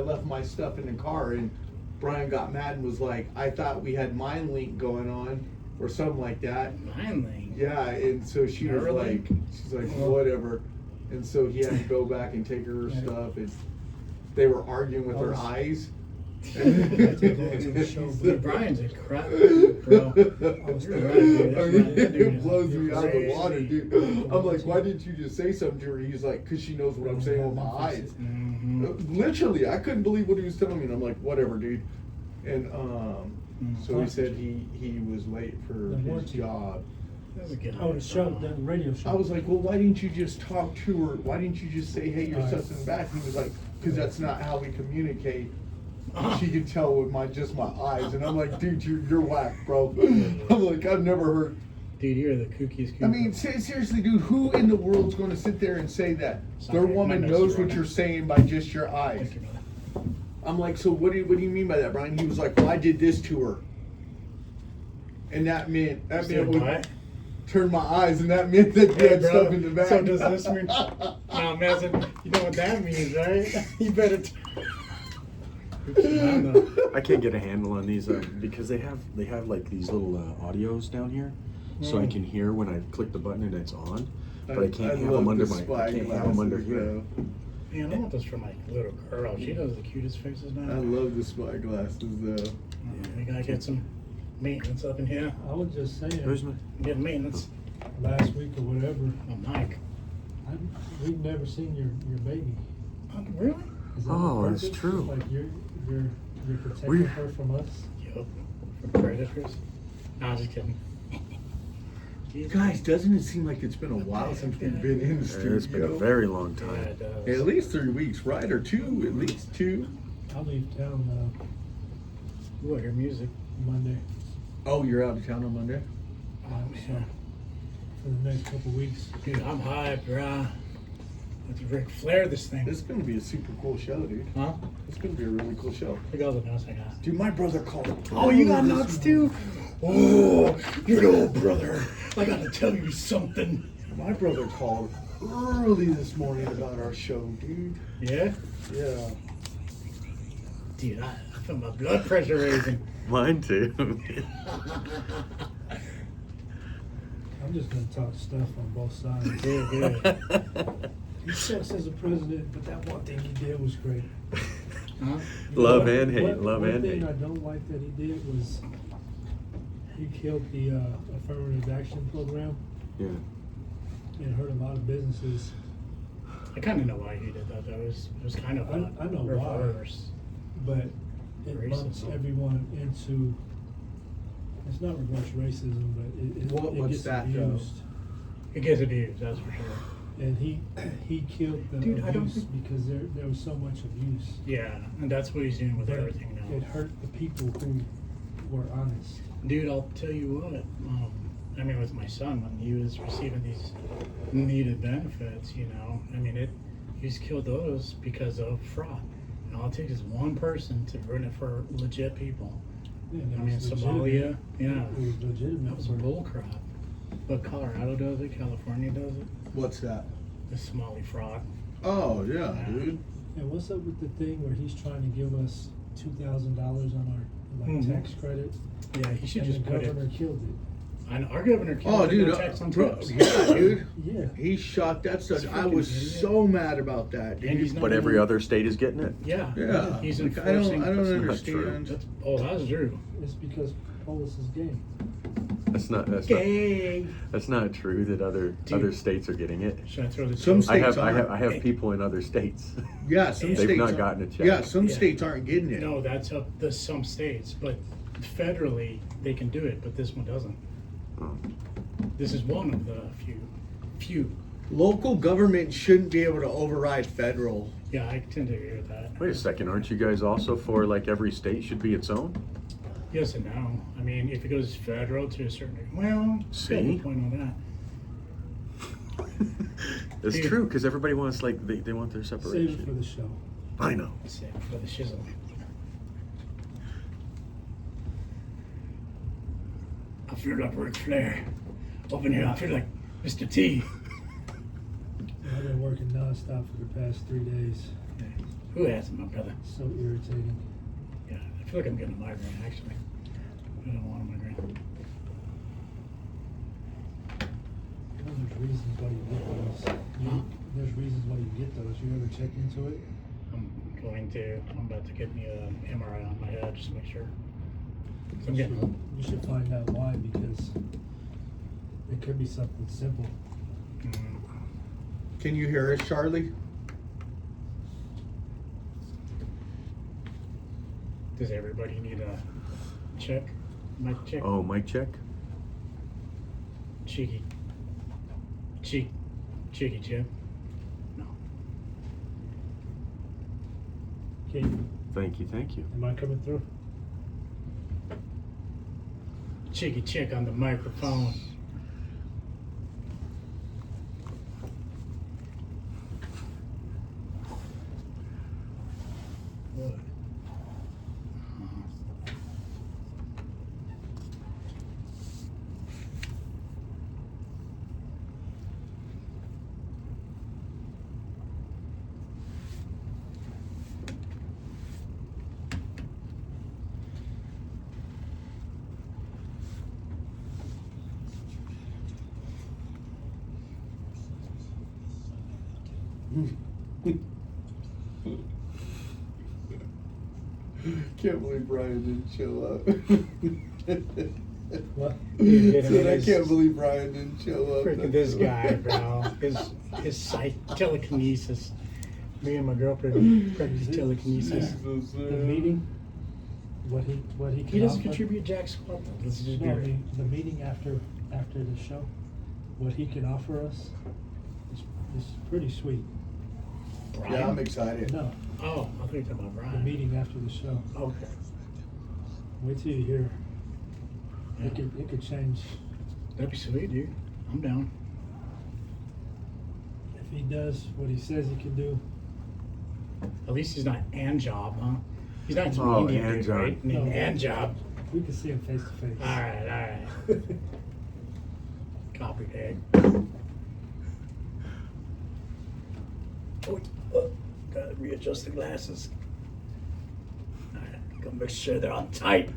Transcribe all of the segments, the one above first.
I left my stuff in the car, and Brian got mad and was like, I thought we had Mind Link going on or something like that. Mind Link? Yeah, and so she was like, she's like, whatever. And so he had to go back and take her stuff, and they were arguing with their eyes. Dude, Brian's a crap dude, bro. It blows me out of the water, dude. I'm like, why didn't you just say something to her? He's like, because she knows what I'm saying with my eyes. Literally, I couldn't believe what he was telling me, and I'm like, whatever, dude. And so he said he was late for his job. Oh, the show, the radio show. I was like, well, why didn't you just talk to her? Why didn't you just say, hey, your stuff's in the back? He was like, because that's not how we communicate. She could tell with my eyes, and I'm like, dude, you're whack, bro. I'm like, I've never heard. Dude, you're the kookiest. I mean, seriously, dude, who in the world's going to sit there and say that their woman knows what you're saying by just your eyes? I'm like, so what do you mean by that, Brian? He was like, well, I did this to her, and that meant would turn my eyes, and that meant that you had stuff in the back. So does this mean? Now imagine, you know what that means, right? You better. I can't get a handle on these because they have like these little audios down here, so I can hear when I click the button and it's on. But I can't have them under here. Man, I want this for my little girl. She does the cutest faces now. I love the spy glasses though. We gotta get some maintenance up in here. I was just saying. Where's my? Get maintenance. Last week or whatever. Oh, Mike. We've never seen your baby. Really? Oh, that's true. Like you're protecting her from us. Yup. From predators. No, I'm just kidding. Guys, doesn't it seem like it's been a while since we've been in the studio? It's been a very long Yeah, time. it does. At least 3 weeks, right? Or 2, at least 2. I'll leave town Ooh, I hear music. Monday. Oh, you're out of town on Monday? So for the next couple weeks. Dude, I'm hyped, bro. Let's Ric Flair this thing. This is going to be a super cool show, dude. Huh? It's going to be a really cool show. Look at all the notes I got. Dude, my brother called. Oh, you got nuts too? Oh, you know, brother. I gotta tell you something. My brother called early this morning about our show, dude. Yeah? Yeah. Dude, I feel my blood pressure raising. Mine too. I'm just gonna talk stuff on both sides. Good, good. He sucks as a president, but that one thing he did was great. Huh? Love and hate. Love and One thing hate. I don't like that he did was he killed the affirmative action program. Yeah. It hurt a lot of businesses. I kind of know why he did that, though. It was kind of I know why. reverse. But it bumps Racism. everyone into. It's not reverse racism, but it What's gets that, though? abused. It gets abused, that's for sure. And he killed the Dude, I don't abuse think- because there was so much abuse. Yeah, and that's what he's doing with But everything now. it hurt the people who were honest. Dude, I'll tell you what. I mean, with my son, when he was receiving these needed benefits, you know, I mean, he's killed those because of fraud. And all it takes is one person to ruin it for legit people. Yeah, I that mean, was Somalia, legitimate. yeah, It was legitimate. that was bull crap. But Colorado does it, California does it. What's that? The Somali fraud. Oh, yeah, dude. And what's up with the thing where he's trying to give us $2,000 on our tax credit? Yeah, he should And just the put it. governor killed it. I know, our governor killed Oh, it. dude. No tax on bro, tips. yeah, dude. Yeah. He shot that stuff. He's I was freaking idiot. so mad about that, dude. And he's not But every even- other state is getting it. Yeah, Yeah. he's Like, enforcing. I don't That's not understand. That's true. It's because Polis is gay. That's not Gay. that's not true that other states are getting it. Should I throw the Some joke? I have States I have people in other states. Yeah, some They've states not aren't- gotten a check. Yeah, some Yeah. states aren't getting it. No, that's up to some states, but federally they can do it, but this one doesn't. Oh. This is one of the few. Local government shouldn't be able to override federal. Yeah, I tend to agree with that. Wait a second, aren't you guys also for like every state should be its own? Yes and no. I mean, if it goes federal to a certain degree, well, See? got a point on that. It's Dude. true because everybody wants like they want their Save it for separation. the show. I know. Save it for the shizzle. I feel like Ric Flair. Up in here, I feel like Mr. T. I've been working nonstop for the past 3 days. Who hasn't, my brother? So irritating. Yeah, I feel like I'm getting a migraine, actually. I don't want a migraine. There's reasons why you get those. There's reasons why you get those. You ever check into it? I'm about to get me an MRI on my head just to make sure. I'm You getting, should find out why, because it could be something simple. Can you hear us, Charlie? does everybody need a check? Mic check? Oh, mic check. Cheeky chip. No. Okay, Thank you. am I coming through? Cheeky chick on the microphone. What? Can't believe Brian didn't show up. What? Said, I can't believe Brian didn't show up. Freaking this guy, bro. His sight, telekinesis. Me and my girlfriend practice telekinesis. Jesus, The man. meeting? What he can He doesn't offer? contribute jack squat. Let's just be No, real. the meeting after the show, what he can offer us is pretty sweet. Brian? Yeah, I'm excited. No, Oh, I think you're talking about the Brian. meeting after the show. Okay. Wait till you hear. Yeah. It could change. That'd be sweet, dude. I'm down. If he does what he says he can do. At least he's not Anjob, huh? He's not some Oh, Indian dude, Anjob. right? Named No. Anjob. We can see him face to face. All right. Copy that. Gotta readjust the glasses. All right, gotta make sure they're on tight.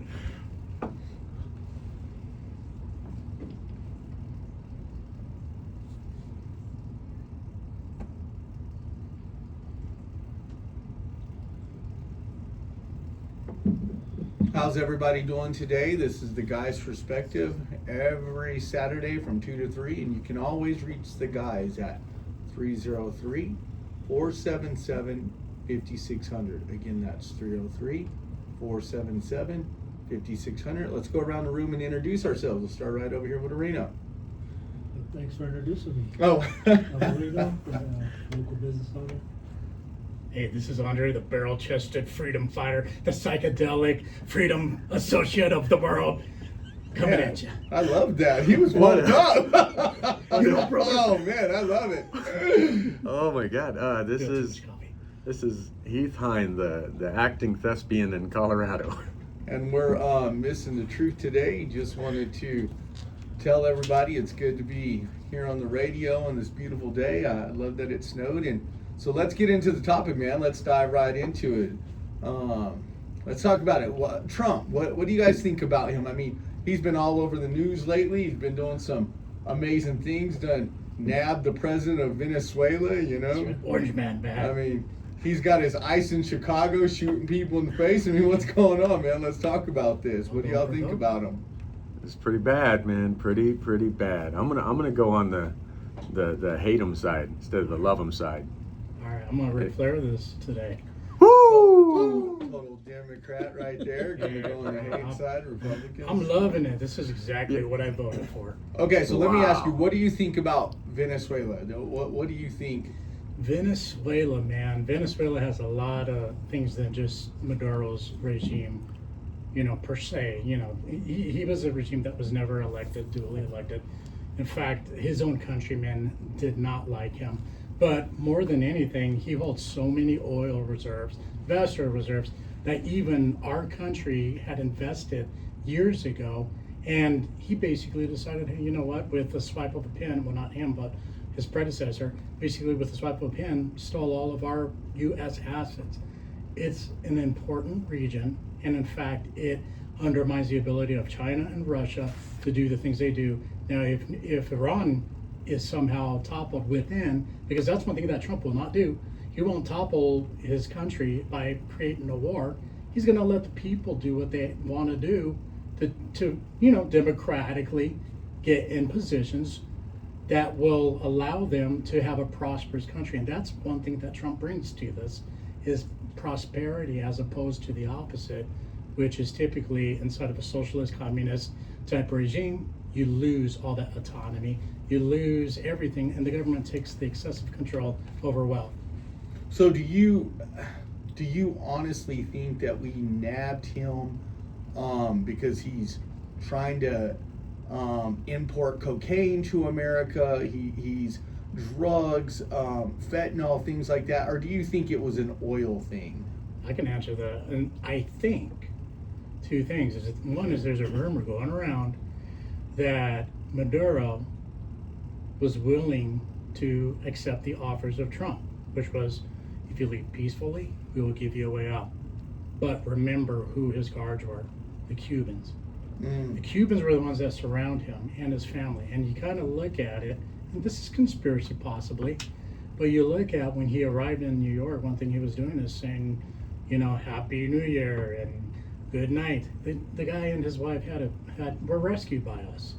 How's everybody doing today? This is the Guys Perspective every Saturday from 2 to 3, and you can always reach the guys at 303-477-5600. Again, that's 303-477-5600. Let's go around the room and introduce ourselves. We'll start right over here with Arena. Thanks for introducing me. Oh. I'm Reno, local business owner. Hey, this is Andre, the barrel-chested freedom fighter, the psychedelic freedom associate of the world. Coming Man, at you. I love that. He was What? warmed up. know, brother. Oh man, I love it. Oh my God. This Feel too is much coffee. Heath Hine, the acting thespian in Colorado. And we're missing the truth today. Just wanted to tell everybody it's good to be here on the radio on this beautiful day. I love that it snowed. And so let's get into the topic, man. Let's dive right into it. Let's talk about it. Trump, what do you guys think about him? I mean, he's been all over the news lately. He's been doing some amazing things, nabbed the president of Venezuela, you know? Orange man bad. I mean, he's got his ICE in Chicago shooting people in the face. I mean, what's going on, man? Let's talk about this. What do y'all think about him? It's pretty bad, man. Pretty bad. I'm gonna go on the hate him side instead of the love him side. All right, I'm gonna Ric Flair this today. Woo! Total Democrat right there. Gonna go on the hate side, Republicans. I'm loving it. This is exactly what I voted for. Okay, so let me ask you, Wow. what do you think about Venezuela? What do you think? Venezuela, man. Venezuela has a lot of things than just Maduro's regime, per se. He was a regime that was never elected, duly elected. In fact, his own countrymen did not like him. But more than anything, he holds so many oil reserves, vast oil reserves, that even our country had invested years ago. And he basically decided, hey, you know what, with the swipe of a pen, well, not him, but his predecessor, basically with a swipe of a pen, stole all of our U.S. assets. It's an important region, and in fact, it undermines the ability of China and Russia to do the things they do. Now, if Iran is somehow toppled within, because that's one thing that Trump will not do, he won't topple his country by creating a war. He's going to let the people do what they want to do to democratically get in positions that will allow them to have a prosperous country. And that's one thing that Trump brings to this, is prosperity, as opposed to the opposite, which is typically inside of a socialist, communist type regime, you lose all that autonomy, you lose everything, and the government takes the excessive control over wealth. So do you honestly think that we nabbed him because he's trying to import cocaine to America? He's drugs, fentanyl, things like that, or do you think it was an oil thing? I can answer that, and I think two things. One is there's a rumor going around that Maduro was willing to accept the offers of Trump, which was, if you leave peacefully, we will give you a way out. But remember who his guards were, the Cubans. The Cubans were the ones that surround him and his family. And you kind of look at it, and this is conspiracy possibly, but you look at when he arrived in New York, one thing he was doing is saying, Happy New Year and good night. The guy and his wife were rescued by us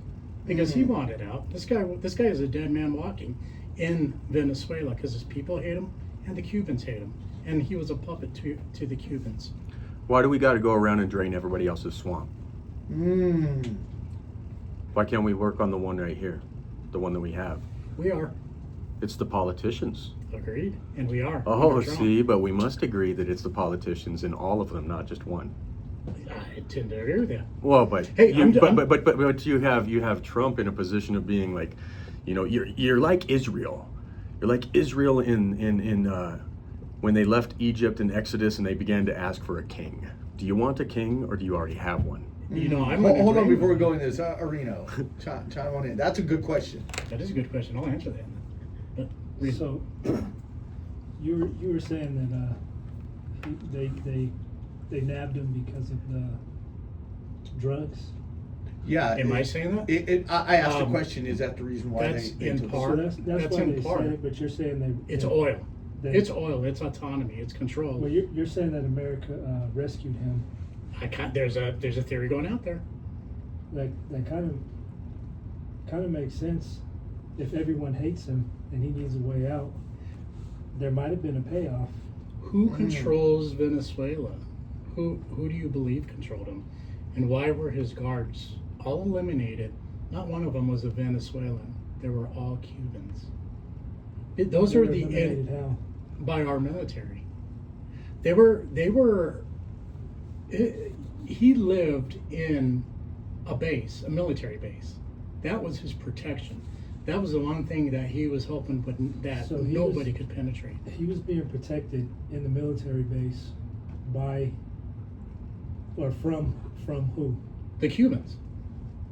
because he wanted out. This guy is a dead man walking in Venezuela because his people hate him and the Cubans hate him. And he was a puppet to the Cubans. Why do we got to go around and drain everybody else's swamp? Why can't we work on the one right here, the one that we have? We are. It's the politicians. Agreed, and we are. Oh, see, but we must agree that it's the politicians in all of them, not just one. I tend to agree with that. Well, but Hey, but you have Trump in a position of being like, you're like Israel. You're like Israel in when they left Egypt in Exodus and they began to ask for a king. Do you want a king or do you already have one? Hold on before we go in this. Areno, chime on in. That's a good question. That is a good question. I'll answer that. But So you were saying that they nabbed him because of the drugs. Yeah. Am I saying that? I asked the question. Is that the reason why that's they in took part. So that's That's why in they part. said it, but you're saying It's oil. It's they- oil. It's autonomy. It's control. Well, you're saying that America rescued him. There's a theory going out there. That kind of makes sense. If everyone hates him and he needs a way out, there might have been a payoff. Who controls Venezuela? Who do you believe controlled him? And why were his guards all eliminated? Not one of them was a Venezuelan. They were all Cubans. Those They are were the eliminated how? by our military. They were. He lived in a base, a military base. That was his protection. That was the one thing that he was hoping that So he nobody could penetrate. He was being protected in the military base by, or from who? The Cubans.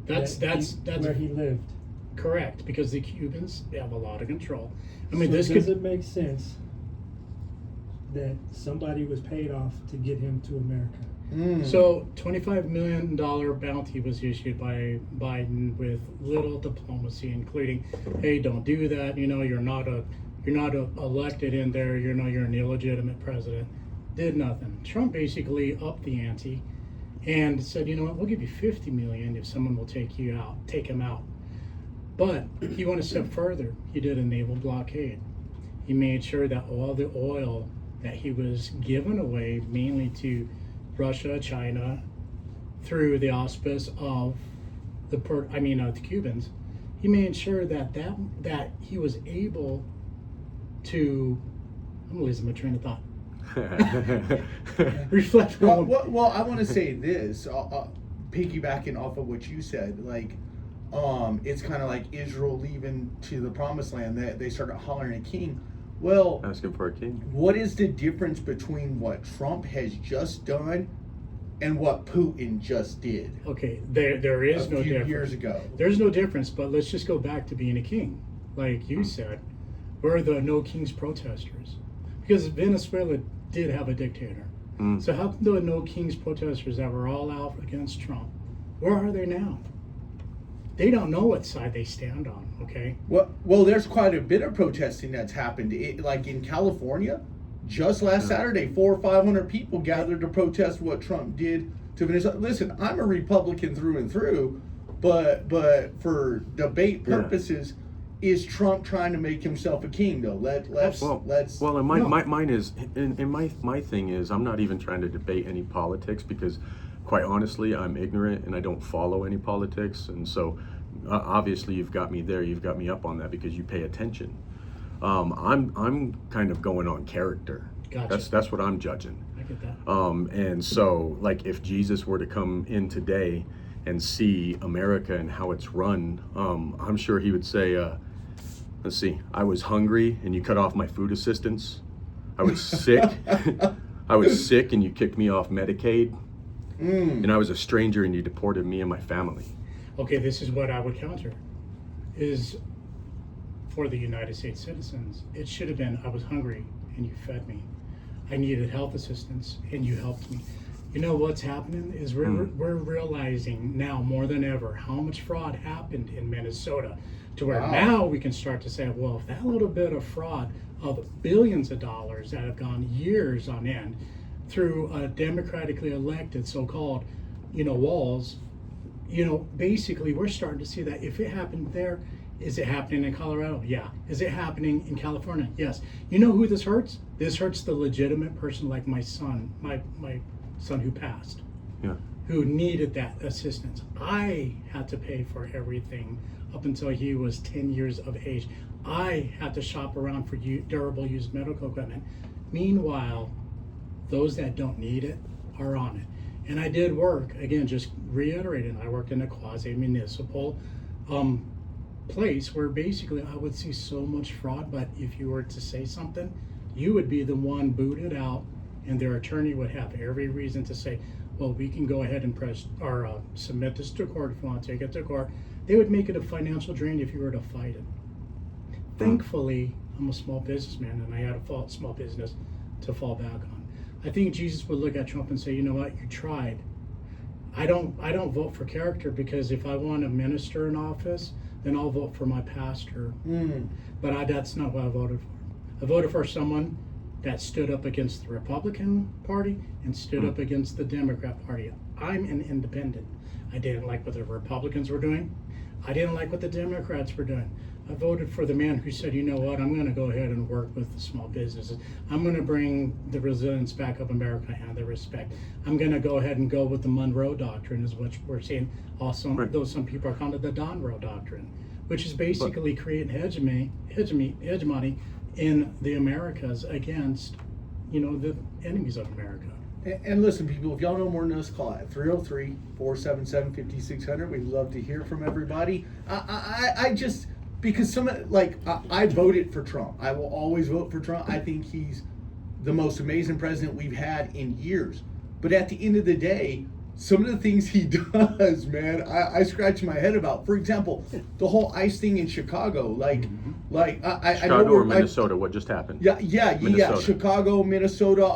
That's where he lived. correct, because the Cubans have a lot of control. I mean, So this does could it make sense that somebody was paid off to get him to America? So, $25 million bounty was issued by Biden with little diplomacy, including, "Hey, don't do that. You're not elected in there. You're an illegitimate president." Did nothing. Trump basically upped the ante and said, "You know what? We'll give you $50 million if someone will take him out." But he went a step further. He did a naval blockade. He made sure that all the oil that he was giving away, mainly to Russia, China, through the auspice of the Cubans, he made sure that he was able to. I'm losing my train of thought. Reflect on. Well, I want to say this, piggybacking off of what you said. Like, it's kind of like Israel leaving to the promised land. That they started hollering a king. Well, Asking for a king. What is the difference between what Trump has just done and what Putin just did? Okay, there is no a few difference. years ago. There's no difference, but let's just go back to being a king. like you said, were the No Kings protesters. Because Venezuela did have a dictator. So how come the No Kings protesters that were all out against Trump, where are they now? They don't know what side they stand on, okay? Well, there's quite a bit of protesting that's happened. Like in California, just last Saturday, 400 or 500 people gathered to protest what Trump did to Venezuela. Listen, I'm a Republican through and through, but for debate purposes, is Trump trying to make himself a king though? Let's. And mine is, and my thing is, I'm not even trying to debate any politics because, quite honestly, I'm ignorant and I don't follow any politics, and so obviously you've got me there, you've got me up on that because you pay attention. I'm kind of going on character. Gotcha. That's what I'm judging. I get that. And so, like, if Jesus were to come in today and see America and how it's run, I'm sure he would say, let's see, I was hungry and you cut off my food assistance. I was sick. I was sick and you kicked me off Medicaid. And I was a stranger and you deported me and my family. Okay, this is what I would counter. Is for the United States citizens, it should have been, I was hungry and you fed me. I needed health assistance and you helped me. You know what's happening is we're realizing now more than ever how much fraud happened in Minnesota, to where now we can start to say, well, if that little bit of fraud of billions of dollars that have gone years on end through a democratically elected so-called, walls, basically we're starting to see that if it happened there, is it happening in Colorado? Yeah. Is it happening in California? Yes. You know who this hurts? This hurts the legitimate person like my son, my son who passed, who needed that assistance. I had to pay for everything up until he was 10 years of age. I had to shop around for durable used medical equipment. Meanwhile, those that don't need it are on it. And I did work, again, just reiterating, I worked in a quasi-municipal place where basically I would see so much fraud, but if you were to say something, you would be the one booted out, and their attorney would have every reason to say, well, we can go ahead and press or submit this to court if you want to take it to court. They would make it a financial drain if you were to fight it. Thankfully, I'm a small businessman and I had a small business to fall back on. I think Jesus would look at Trump and say, you know what, you tried. I don't vote for character, because if I want to minister in office, then I'll vote for my pastor. But that's not what I voted for. I voted for someone that stood up against the Republican Party and stood up against the Democrat Party. I'm an independent. I didn't like what the Republicans were doing. I didn't like what the Democrats were doing. I voted for the man who said, you know what, I'm going to go ahead and work with the small businesses. I'm going to bring the resilience back of America and the respect. I'm going to go ahead and go with the Monroe Doctrine, is what we're seeing. Also, though some people are calling it the Donroe Doctrine, which is basically creating hegemony in the Americas against, the enemies of America. And listen, people, if y'all know more than us, call it 303-477-5600. We'd love to hear from everybody. I just, because I voted for Trump. I will always vote for Trump. I think he's the most amazing president we've had in years. But at the end of the day, some of the things he does, man, I scratch my head about. For example, the whole ICE thing in Chicago, I know or Minnesota, what just happened? Yeah. Chicago, Minnesota.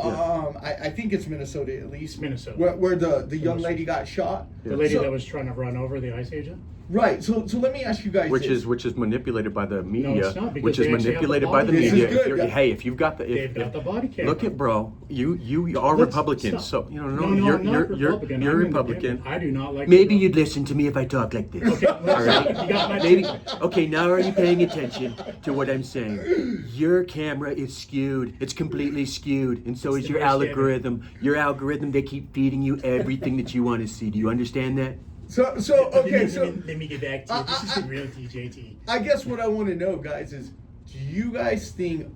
I think it's Minnesota at least. Minnesota. Where the young lady got shot. The lady that was trying to run over the ICE agent. Right. So let me ask you guys. Which is manipulated by the media. No, it's not, because which is they actually manipulated have by the the body media. camera. Hey, if you've got They've got the body camera. Look at bro. You are Republican, so No, you're I'm not Republican. you're I'm Republican. independent. I do not like. Maybe you'd listen to me if I talk like this. Okay, All right. you got my Maybe. attention. Okay, now are you paying attention to what I'm saying? Your camera is skewed. It's completely skewed, and so is your algorithm. Your algorithm, they keep feeding you everything that you want to see. Do you understand that? Let me get back to it. This is the real TJT. I guess what I want to know, guys, is do you guys think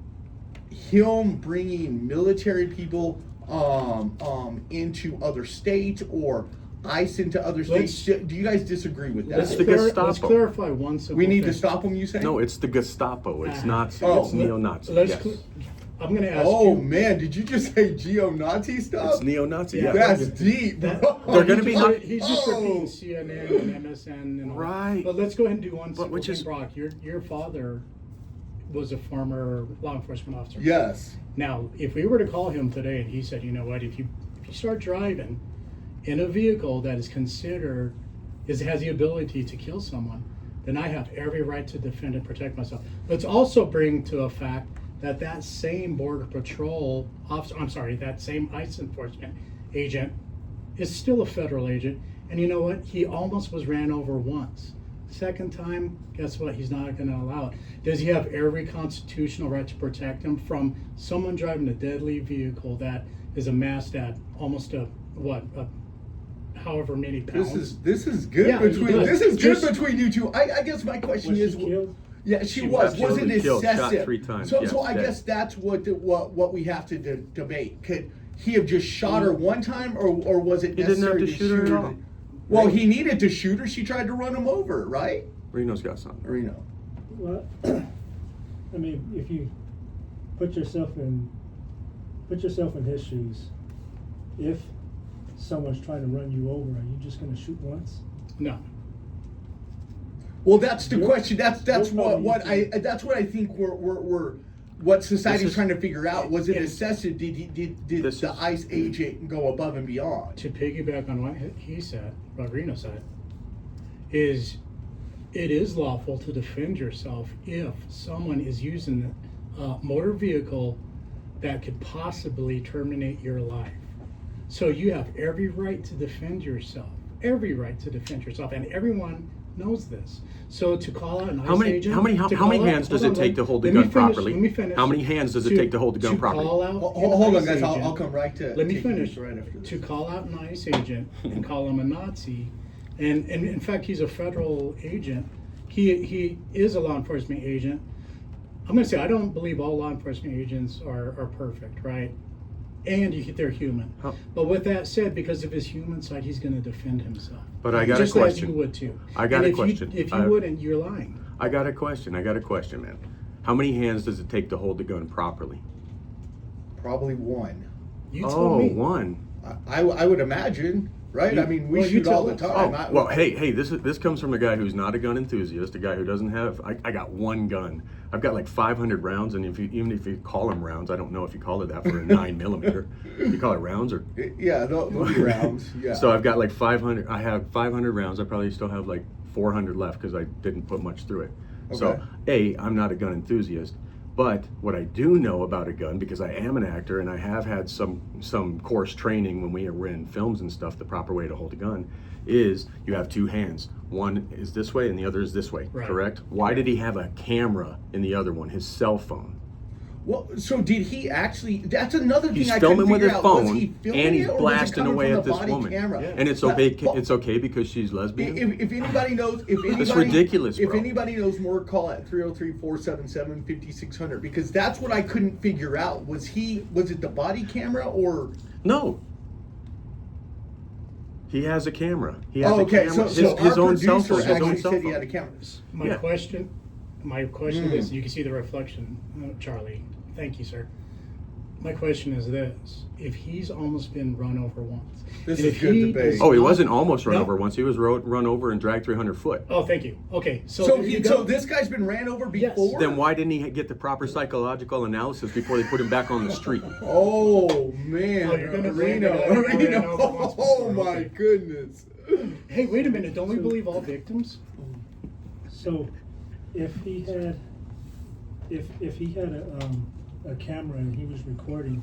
him bringing military people into other states or ICE into other states, do you guys disagree with that? Let's the Gestapo. Let's clarify one simple We need to thing. stop them, you say? No, it's the Gestapo. It's not. Oh. It's neo-Nazi. Let's Yes. I'm gonna ask Oh you. man, did you just say geo-Nazi stuff? It's neo-Nazi. Yeah. That's deep, That, bro. They're gonna be not- He's just Oh. repeating CNN and MSN and all that. Right. But let's go ahead and do one simple which thing, is- Brock. Your father was a former law enforcement officer. Yes. Now, if we were to call him today and he said, you know what, if you start driving in a vehicle that is considered has the ability to kill someone, then I have every right to defend and protect myself. Let's also bring to a fact that same Border Patrol officer, I'm sorry, that same ICE enforcement agent is still a federal agent. And you know what? He almost was ran over once. Second time, guess what? He's not going to allow it. Does he have every constitutional right to protect him from someone driving a deadly vehicle that is amassed at almost however many pounds? This is good Yeah, he between does. this is Just- good between you two. I guess my question Was is, she killed? yeah, she She was. was Was it absolutely killed, shot excessive? 3 times, So, yes, so I dead. guess that's what we have to debate. Could he have just shot her one time, or was it He didn't have necessary to shoot her at all. Well, he needed to shoot her. She tried to run him over, right? Reno's got something. Reno. Well, I mean, if you put yourself in his shoes, if someone's trying to run you over, are you just going to shoot once? No. Well, that's the You're- question. That's you're what probably- that's what I think we're what society's This is- trying to figure out. Was it It's- excessive? Did This the is- ICE agent go above and beyond? To piggyback on what he said, what Reno said, is it is lawful to defend yourself if someone is using a motor vehicle that could possibly terminate your life. So you have every right to defend yourself. Every right to defend yourself, and everyone knows this. So to call out an How ICE many agent, how many to how call many out- hands does hold it on, take to hold the let me gun finish, properly? Let me finish. How many hands does it take to hold the gun properly? Call out Hold an on, ICE guys. I'll agent. come right to. Let me taking finish. this right after this. To call out an ICE agent and call him a Nazi, and in fact he's a federal agent. He is a law enforcement agent. I'm going to say I don't believe all law enforcement agents are perfect, right? And they're human. How- But with that said, because of his human side, he's going to defend himself. But I got a just as question. you would too. I got And a if question. If you I- wouldn't, you're lying. I got a question, man. How many hands does it take to hold the gun properly? Probably one. You tell Oh, me. one. I would imagine, right? I mean, we Well, you shoot all tell the us. time. Oh, well, hey, this comes from a guy who's not a gun enthusiast, a guy who doesn't have. I got one gun. I've got like 500 rounds, and even if you call them rounds, I don't know if you call it that for a 9mm. You call it rounds or? Yeah, they'll be rounds. Yeah. So I've got like 500. I have 500 rounds. I probably still have like 400 left because I didn't put much through it. So I'm not a gun enthusiast. But what I do know about a gun, because I am an actor and I have had some course training when we were in films and stuff, the proper way to hold a gun is you have 2 hands. One is this way and the other is this way, Right. correct? Why did he have a camera in the other one, his cell phone? Well, so did he actually? That's another thing He's I couldn't filming with figure his out. Was phone he filming and he's it, or was it blasting coming away from at the this body woman. camera? Yeah. And it's But- okay. but- It's okay because she's lesbian. If anybody knows, if anybody, ridiculous, If bro. anybody knows more, call at 303-477-5600 because that's what I couldn't figure out. Was it the body camera or? No. He has a camera. He has Oh, okay. a camera. So his our own cell phone. producer His own actually cell said he phone. had a camera. My question Mm. is, you can see the reflection, Charlie. Thank you, sir. My question is this: if he's almost been run over once, This and is if good he debate. is Oh, he not- wasn't almost run No. over once. He was run over and dragged 300 foot. Oh, thank you. Okay, so So there you go. so this guy's been ran over Yes. before. Then why didn't he get the proper psychological analysis before they put him back on the street? Oh man, Oh, you're gonna blame the Reno, guy who ran Reno. over once Oh before, my okay. goodness. Hey, wait a minute! Don't we believe all victims? So, if he had a camera and he was recording,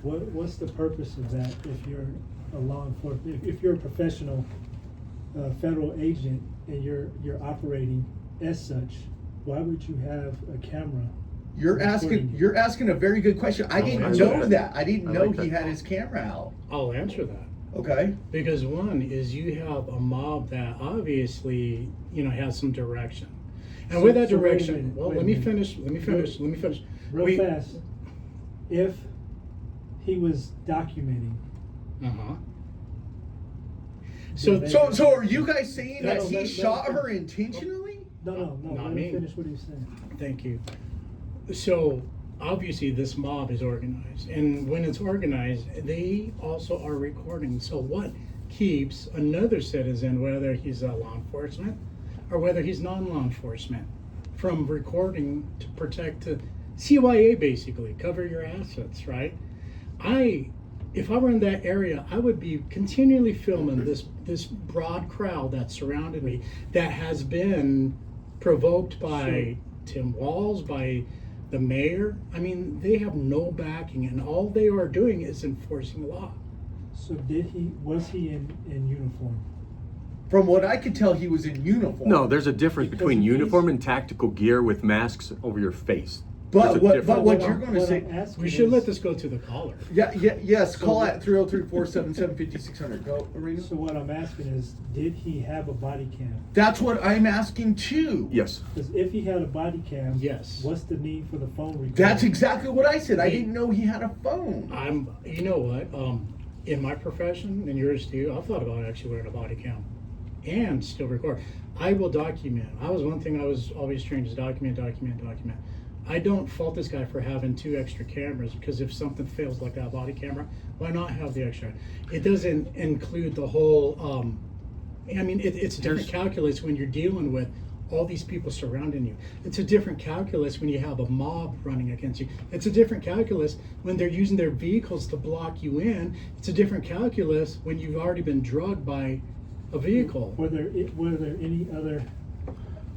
what's the purpose of that? If you're a law enforcement, if you're a professional federal agent and you're operating as such, why would you have a camera? You're asking a very good question. I didn't answer know that. that. I didn't I know like he that. had his camera out. I'll answer that. Okay. Because one is you have a mob that obviously, has some direction. And So- with that so wait a direction, minute, well, wait a let me minute. finish. Real We- fast. If he was documenting, Uh-huh. So, They- So are you guys saying that No, he no, shot no. her intentionally? no, Not let me. me finish what he was saying. thank you. So obviously this mob is organized, and when it's organized, they also are recording. So what keeps another citizen, whether he's a law enforcement or whether he's non-law enforcement, from recording to protect the CYA, basically cover your assets, right? If I were in that area, I would be continually filming this broad crowd that surrounded me, that has been provoked by Tim Walz, by the mayor. I mean, they have no backing, and all they are doing is enforcing law. So was he in uniform? From what I could tell, he was in uniform. No, there's a difference Because between if he's- uniform and tactical gear with masks over your face. There's But a what difference. what you're going to What say? I'm asking We should is- let this go to the caller. Yes. Call at 303-477-5600. Go, Arena. So what I'm asking is, did he have a body cam? That's what I'm asking too. Yes. Because if he had a body cam, Yes. what's the need for the phone recording? That's exactly what I said. I didn't know he had a phone. You know what? In my profession and yours too, I've thought about actually wearing a body cam and still record. I will document. One thing I was always trained is document. I don't fault this guy for having 2 extra cameras, because if something fails like that body camera, why not have the extra? It doesn't include the whole. I mean, it's a different calculus when you're dealing with all these people surrounding you. It's a different calculus when you have a mob running against you. It's a different calculus when they're using their vehicles to block you in. It's a different calculus when you've already been drugged by a vehicle. Were there any other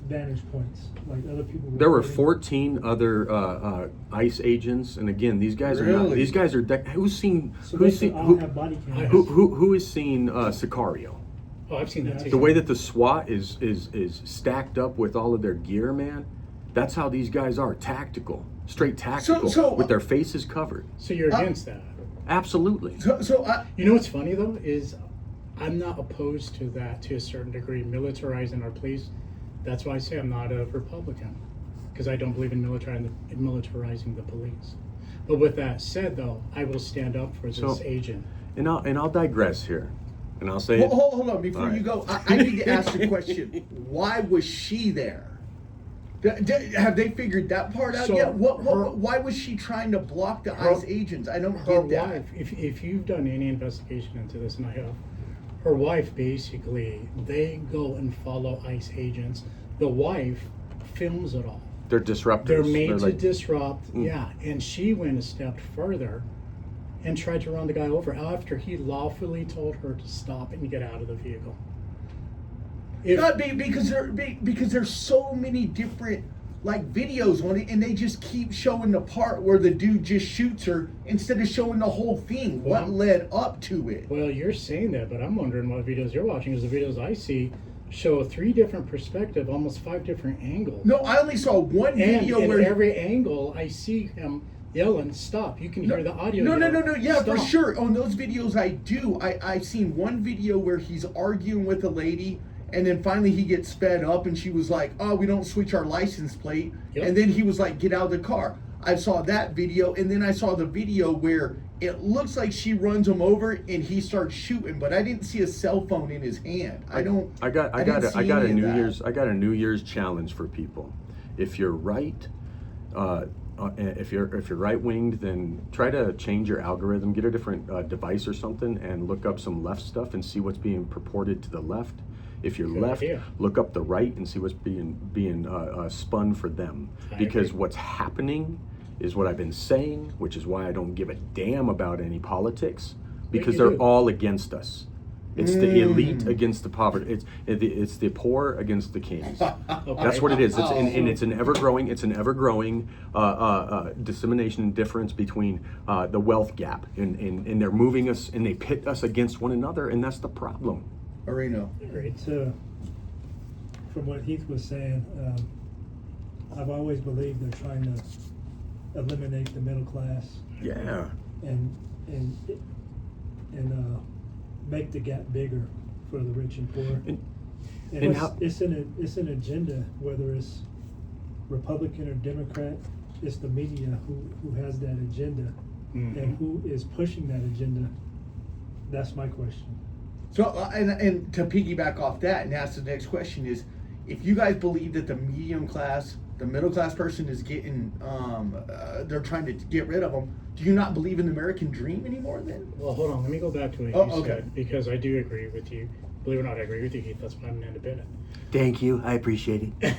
vantage points, like other people? There were recording? 14 other ICE agents, and again, these guys are not. Really? These guys are. Who's seen? So Who's they seen? all Who, have body cameras. who has seen Sicario? Oh, I've seen that Yeah. too. The way that the SWAT is stacked up with all of their gear, man. That's how these guys are. Tactical, straight tactical, So- with their faces covered. So you're against that? Absolutely. So You know what's funny though is I'm not opposed to that to a certain degree, militarizing our police. That's why I say I'm not a Republican, because I don't believe in militarizing the police. But with that said, though, I will stand up for this So- agent. And I'll digress here, and I'll say. hold on. Before All you right. go, I need to ask the question. Why was she there? Have they figured that part out So yet? her- Why was she trying to block the her- ICE agents? I don't Her get that. wife, if you've done any investigation into this, and I have, her wife basically, they go and follow ICE agents. The wife films it all. They're disruptors. They're made to like- disrupt, yeah. And she went a step further and tried to run the guy over after he lawfully told her to stop and get out of the vehicle. Because there's so many different like videos on it, and they just keep showing the part where the dude just shoots her instead of showing the whole thing. What Well- led up to it? Well, you're saying that, but I'm wondering what videos you're watching, because the videos I see show 3 different perspectives, almost 5 different angles. No, I only saw one and video in where every angle, I see him yelling, "Stop!" You can hear the audio. No, yell, yeah, for "Stop." sure. On those videos, I do. I've seen one video where he's arguing with a lady, and then finally he gets sped up, and she was like, "Oh, we don't switch our license plate," Yep. and then he was like, "Get out of the car." I saw that video, and then I saw the video where it looks like she runs him over, and he starts shooting, but I didn't see a cell phone in his hand. I got a New Year's challenge for people. If you're right, if you're right winged, then try to change your algorithm, get a different device or something, and look up some left stuff and see what's being purported to the left. If you're Good left, idea. look up the right and see what's being spun for them. I Because agree. what's happening is what I've been saying, which is why I don't give a damn about any politics, because you they're do. all against us. It's the elite against the poverty. It's the poor against the kings. That's what it is. It's an ever growing dissemination and difference between the wealth gap, and they're moving us and they pit us against one another, and that's the problem. Areno. From what Heath was saying, I've always believed they're trying to eliminate the middle class Yeah. and make the gap bigger for the rich and poor. And It's an agenda, whether it's Republican or Democrat. It's the media who has that agenda, and who is pushing that agenda. That's my question. So, and to piggyback off that and ask the next question is, if you guys believe that the medium class the middle class person is getting, they're trying to get rid of them. Do you not believe in the American dream anymore then? Well, hold on. Let me go back to what Oh, you okay. said, because I do agree with you. Believe it or not, I agree with you, Keith. That's why I'm an independent. Thank you. I appreciate it.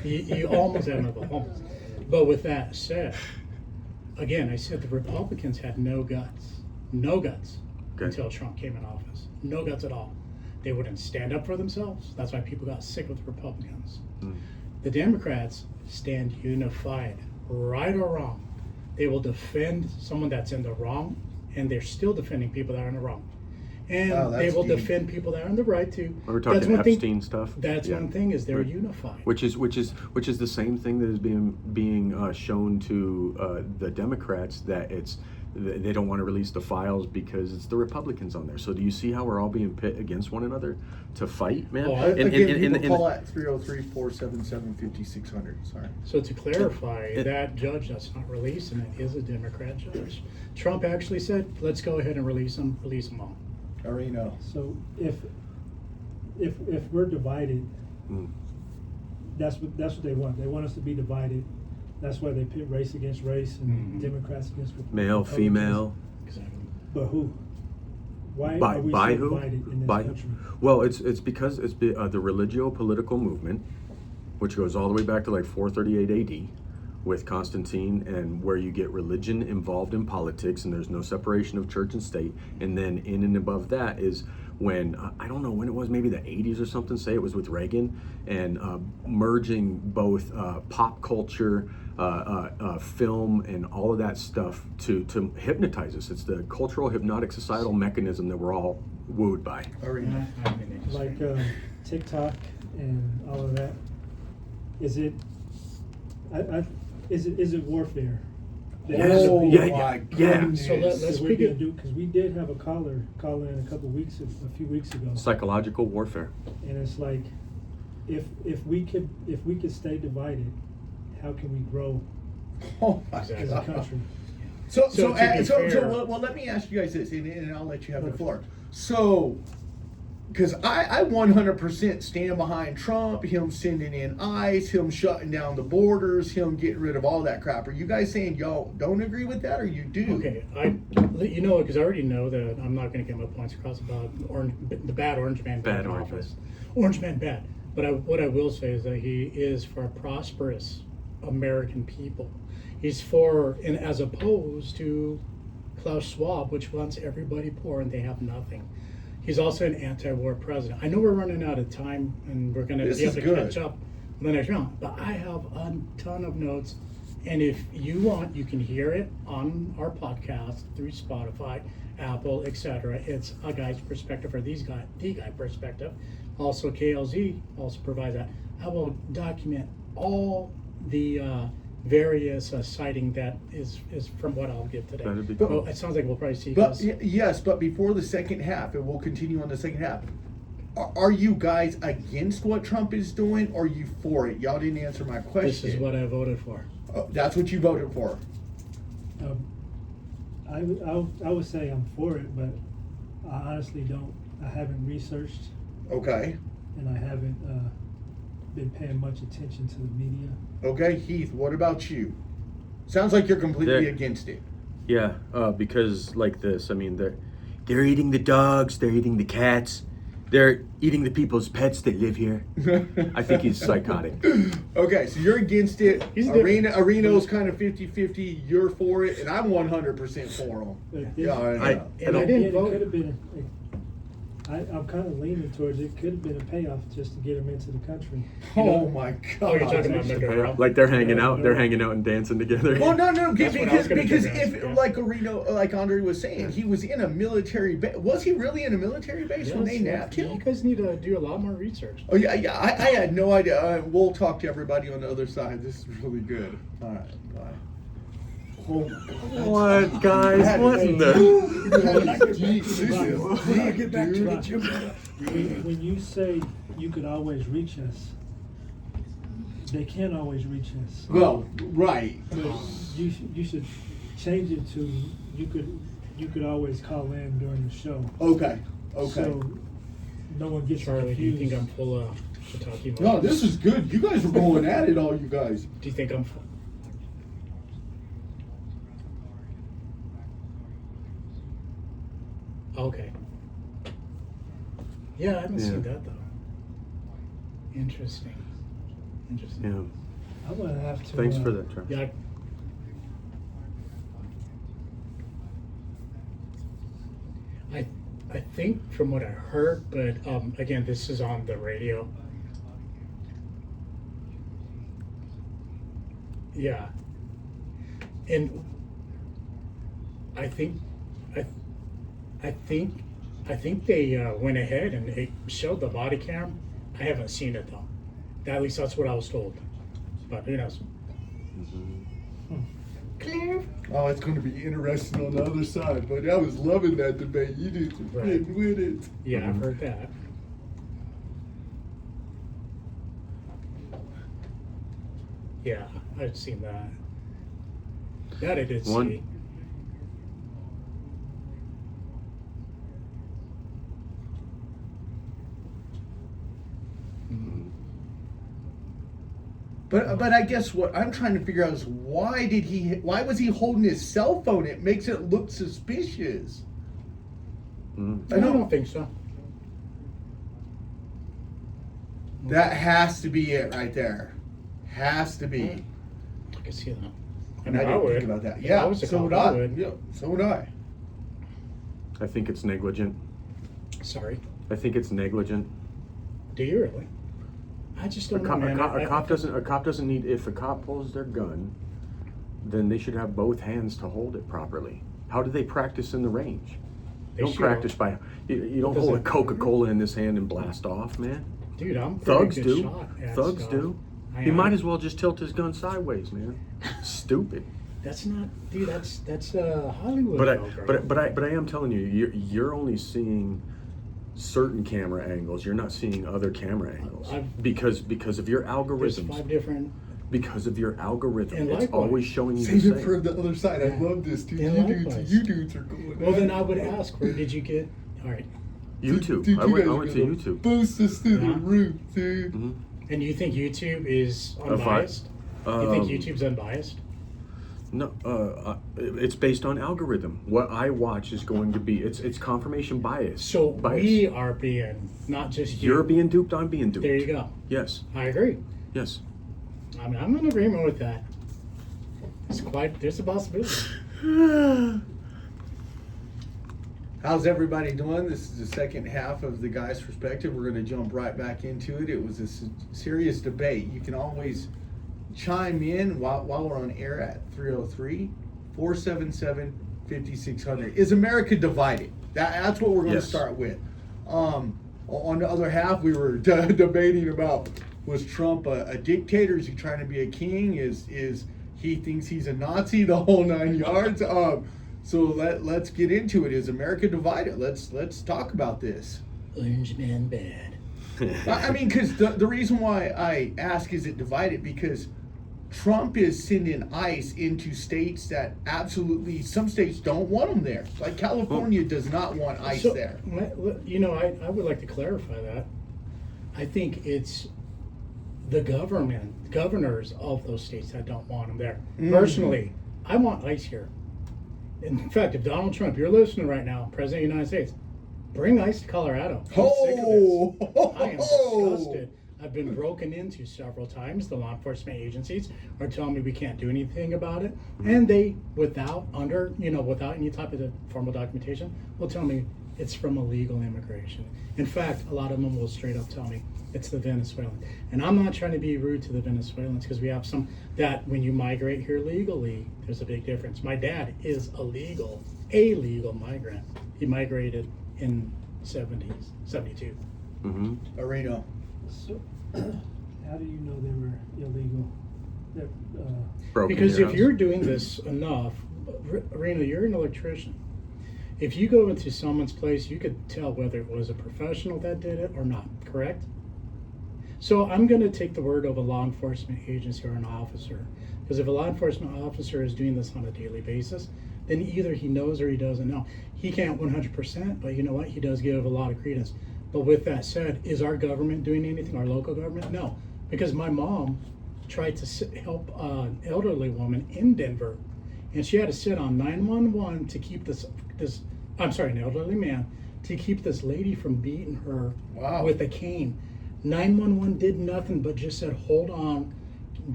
You almost had another almost. But with that said, again, I said the Republicans had no guts Okay. until Trump came in office. No guts at all. They wouldn't stand up for themselves. That's why people got sick with the Republicans. The Democrats stand unified, right or wrong. They will defend someone that's in the wrong, and they're still defending people that are in the wrong. And Oh, they that's will deep. defend people that are in the right too. We're talking That's one thing- Epstein stuff. That's Yeah. one thing, is they're Right. unified. Which is the same thing that is being shown to the Democrats, that they don't want to release the files because it's the Republicans on there. So do you see how we're all being pit against one another to fight, man? Oh, Again, people call at 303-477-5600. Sorry. So to clarify, that judge that's not releasing it is a Democrat judge. Trump actually said, let's go ahead and release them all. Areno. So if we're divided, Mm. that's what they want. They want us to be divided. That's why they pit race against race and Mhm. Democrats against Male, Republicans. female. Exactly. But who? Why By are we by so who? divided in this By country? well, it's because it's the religio-political movement, which goes all the way back to like 438 AD, with Constantine, and where you get religion involved in politics, and there's no separation of church and state. And then in and above that is when I don't know when it was, maybe the 80s or something. Say it was with Reagan, and merging both pop culture, film, and all of that stuff to hypnotize us. It's the cultural hypnotic societal mechanism that we're all wooed by. Areno. I think they just- Like TikTok and all of that. Is it? Is it warfare? That has to Oh be- yeah, my yeah. goodness. So let's Because speak it. because we did have a caller call in a few weeks ago, Psychological warfare. and it's like, if we could stay divided, how can we grow Oh my Exactly. as a God. country? So to be fair- Well, let me ask you guys this, and I'll let you have the floor. So, because I 100% stand behind Trump, him sending in ICE, him shutting down the borders, him getting rid of all that crap. Are you guys saying y'all don't agree with that, or you do? Okay, because I already know that I'm not going to get my points across about the bad orange man Bad in orange office. Orange man bad. But what I will say is that he is for prosperous American people. He's for, and as opposed to Klaus Schwab, which wants everybody poor and they have nothing. He's also an anti-war president. I know we're running out of time and we're going to This be able is to good. catch up on the next round, but I have a ton of notes. And if you want, you can hear it on our podcast through Spotify, Apple, etc. It's a guy's perspective, or the guy perspective. Also, KLZ also provides that. I will document all the various citing that is from what I'll give today. That'd be But- cool. Well, it sounds like we'll probably see. But us- yes, but before the second half, and we'll continue on the second half. Are you guys against what Trump is doing, or are you for it? Y'all didn't answer my question. This is what I voted for. That's what you voted for. I would say I'm for it, but I honestly don't. I haven't researched, Okay. and I haven't been paying much attention to the media. Okay, Heath, what about you? Sounds like you're completely Yeah. against it. Yeah, because like this, I mean, they're eating the dogs, they're eating the cats, they're eating the people's pets that live here. I think he's psychotic. Okay, so you're against it. He's different. Arena's kind of 50-50. You're for it, and I'm 100% for him. But Yeah, I And know. I It didn't could vote. have been. I'm kind of leaning towards it. Could have been a payoff just to get him into the country. Oh my God. Oh, you're talking about Nicaragua? Like they're hanging out and dancing together. Well, no, That's what I was because gonna if, suggest, yeah. like Areno, like Andre was saying, he was in a military base. Was he really in a military base when they nabbed You him? guys need to do a lot more research. Oh yeah, yeah. I had no idea. We'll talk to everybody on the other side. This is really good. All right, bye. Oh my God. What, guys? What in the? When you say you could always reach us, they can't always reach us. Well, right. But you should change it to you could always call in during the show. Okay. Okay. So no one gets Charlie, do you confused. think I'm full of Shiitake No, mushrooms. this is good. You guys are going at it, all you guys. Do you think I'm? Okay. Yeah, I haven't Yeah. seen that though. Interesting. Interesting. Yeah. I'm gonna have to. Thanks for that, Travis. Yeah. I think from what I heard, but again, this is on the radio. Yeah. And I think I think they went ahead and they showed the body cam. I haven't seen it though. At least that's what I was told. But who knows? Clear. Oh, it's going to be interesting on the other side. But I was loving that debate. You dudes are Right. getting with it. Yeah, I've heard that. Yeah, I've seen that. That I did One- see. But I guess what I'm trying to figure out is why was he holding his cell phone? It makes it look suspicious. Mhm. I don't think so. That has to be it right there. Has to be. I can see that. And I mean, didn't would. think about that. If Yeah, I was a so cop, would I I. would. Yeah, so would I. I think it's negligent. Sorry. I think it's negligent. Do you really? I just A don't cop, know, man. a cop doesn't need. If a cop pulls their gun, then they should have both hands to hold it properly. How do they practice in the range? They You don't should. practice by. You don't Does hold a it- Coca-Cola in this hand and blast off, man. Dude, I'm a pretty Thugs good do. shot at Thugs stuff. do. I He am. might as well just tilt his gun sideways, man. Stupid. That's not, dude. That's Hollywood. But though, bro. but I am telling you, you're only seeing certain camera angles. You're not seeing other camera angles I've- because of your There's algorithms. 5 different. Because of your algorithm, And it's likewise. always showing you Save the it for same. the other side. I Yeah. love this, dude. And You likewise. dudes are going. Well, at then it. I would ask, where did you get? All right. YouTube. Dude, I you went guys to are gonna YouTube. Boost us to the Yeah. roof, dude. Mhm. And you think YouTube is If I- unbiased? You think Um, YouTube's unbiased? No, it's based on algorithm. What I watch is going to be it's confirmation bias. So bias. we are being, not just you. You're being duped. I'm being duped. There you go. Yes. I agree. Yes. I mean, I'm in agreement with that. There's a possibility. How's everybody doing? This is the second half of the guy's perspective. We're going to jump right back into it. It was a serious debate. You can always chime in while we're on air at 303-477-5600. Is America divided? That's what we're going Yes. to start with. On the other half, we were debating about, was Trump a dictator? Is he trying to be a king? Is he thinks he's a Nazi? The whole 9 yards. So let's get into it. Is America divided? Let's talk about this. Orange man bad. I mean, because the reason why I ask is it divided because Trump is sending ICE into states that absolutely, some states don't want them there. Like California does not want ICE So, there. you know, I would like to clarify that. I think it's the governors of those states that don't want them there. Mhm. Personally, I want ICE here. In fact, if Donald Trump, you're listening right now, President of the United States, bring ICE to Colorado. I'm sick of this. I am disgusted. I've been broken into several times. The law enforcement agencies are telling me we can't do anything about it, and they, without any type of formal documentation, will tell me it's from illegal immigration. In fact, a lot of them will straight up tell me it's the Venezuelan. And I'm not trying to be rude to the Venezuelans because we have some that when you migrate here legally, there's a big difference. My dad is a legal migrant. He migrated in 72. Mm-hmm. Areno. So, how do you know they were illegal? They're, Because if you're doing this enough, Rena, you're an electrician. If you go into someone's place, you could tell whether it was a professional that did it or not, correct? So I'm going to take the word of a law enforcement agency or an officer. Because if a law enforcement officer is doing this on a daily basis, then either he knows or he doesn't know. He can't 100%, but you know what? He does give a lot of credence. But with that said, is our government doing anything? Our local government? No, because my mom tried to help an elderly woman in Denver, and she had to sit on 911 to keep an elderly man, to keep this lady from beating her with a cane. 911 did nothing but just said, hold on,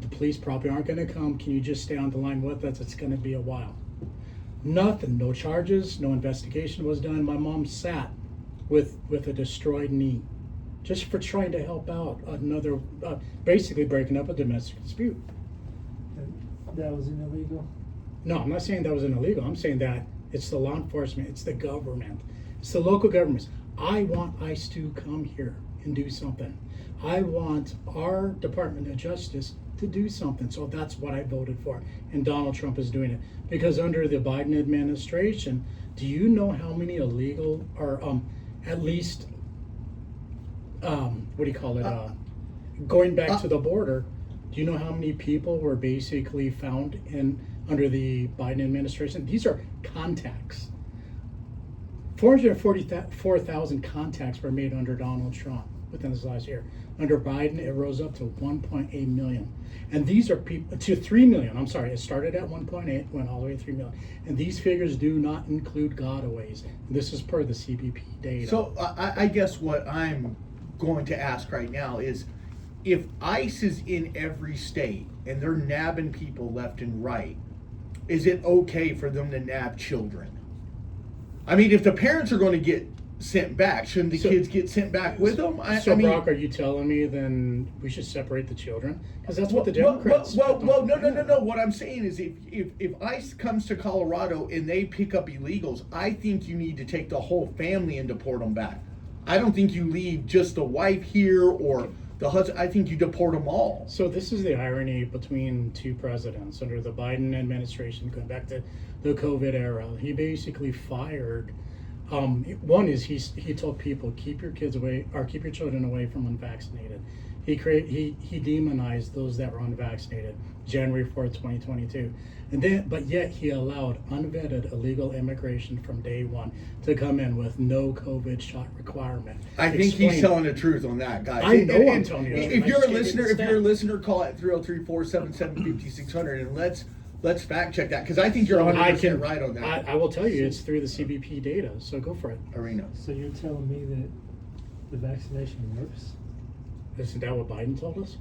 the police probably aren't going to come. Can you just stay on the line with us? It's going to be a while. Nothing, no charges, no investigation was done. My mom sat with a destroyed knee just for trying to help out another, basically breaking up a domestic dispute. That was an illegal. No, I'm not saying that was an illegal. I'm saying that it's the law enforcement, it's the government, it's the local governments. I want ICE to come here and do something. I want our Department of Justice to do something. So that's what I voted for. And Donald Trump is doing it. Because under the Biden administration, do you know how many illegal, or at least, what do you call it? Going back to the border, do you know how many people were basically found under the Biden administration? These are contacts. 444,000 contacts were made under Donald Trump within this last year. Under Biden, it rose up to 1.8 million. And these are people, to 3 million, I'm sorry, it started at 1.8, went all the way to 3 million. And these figures do not include gotaways. This is per the CBP data. So I guess what I'm going to ask right now is, if ICE is in every state and they're nabbing people left and right, is it okay for them to nab children? I mean, if the parents are going to get sent back, shouldn't the kids get sent back with them? I mean, Brock, are you telling me then we should separate the children? Because that's what the Democrats. No. What I'm saying is, if ICE comes to Colorado and they pick up illegals, I think you need to take the whole family and deport them back. I don't think you leave just the wife here or the husband. I think you deport them all. So this is the irony between two presidents under the Biden administration, going back to the COVID era. He basically fired. One is he told people, keep your kids away, or keep your children away from unvaccinated. He demonized those that were unvaccinated, January 4th, 2022. But yet he allowed unvetted illegal immigration from day one to come in with no COVID shot requirement. I think he's telling the truth on that, guys. I know I'm telling you the truth. If you're a listener, call it 303-477-5600 and let's fact check that, because I think you're 100% right on that. I will tell you, it's through the CBP data, so go for it. Arena. So you're telling me that the vaccination works? Isn't that what Biden told us?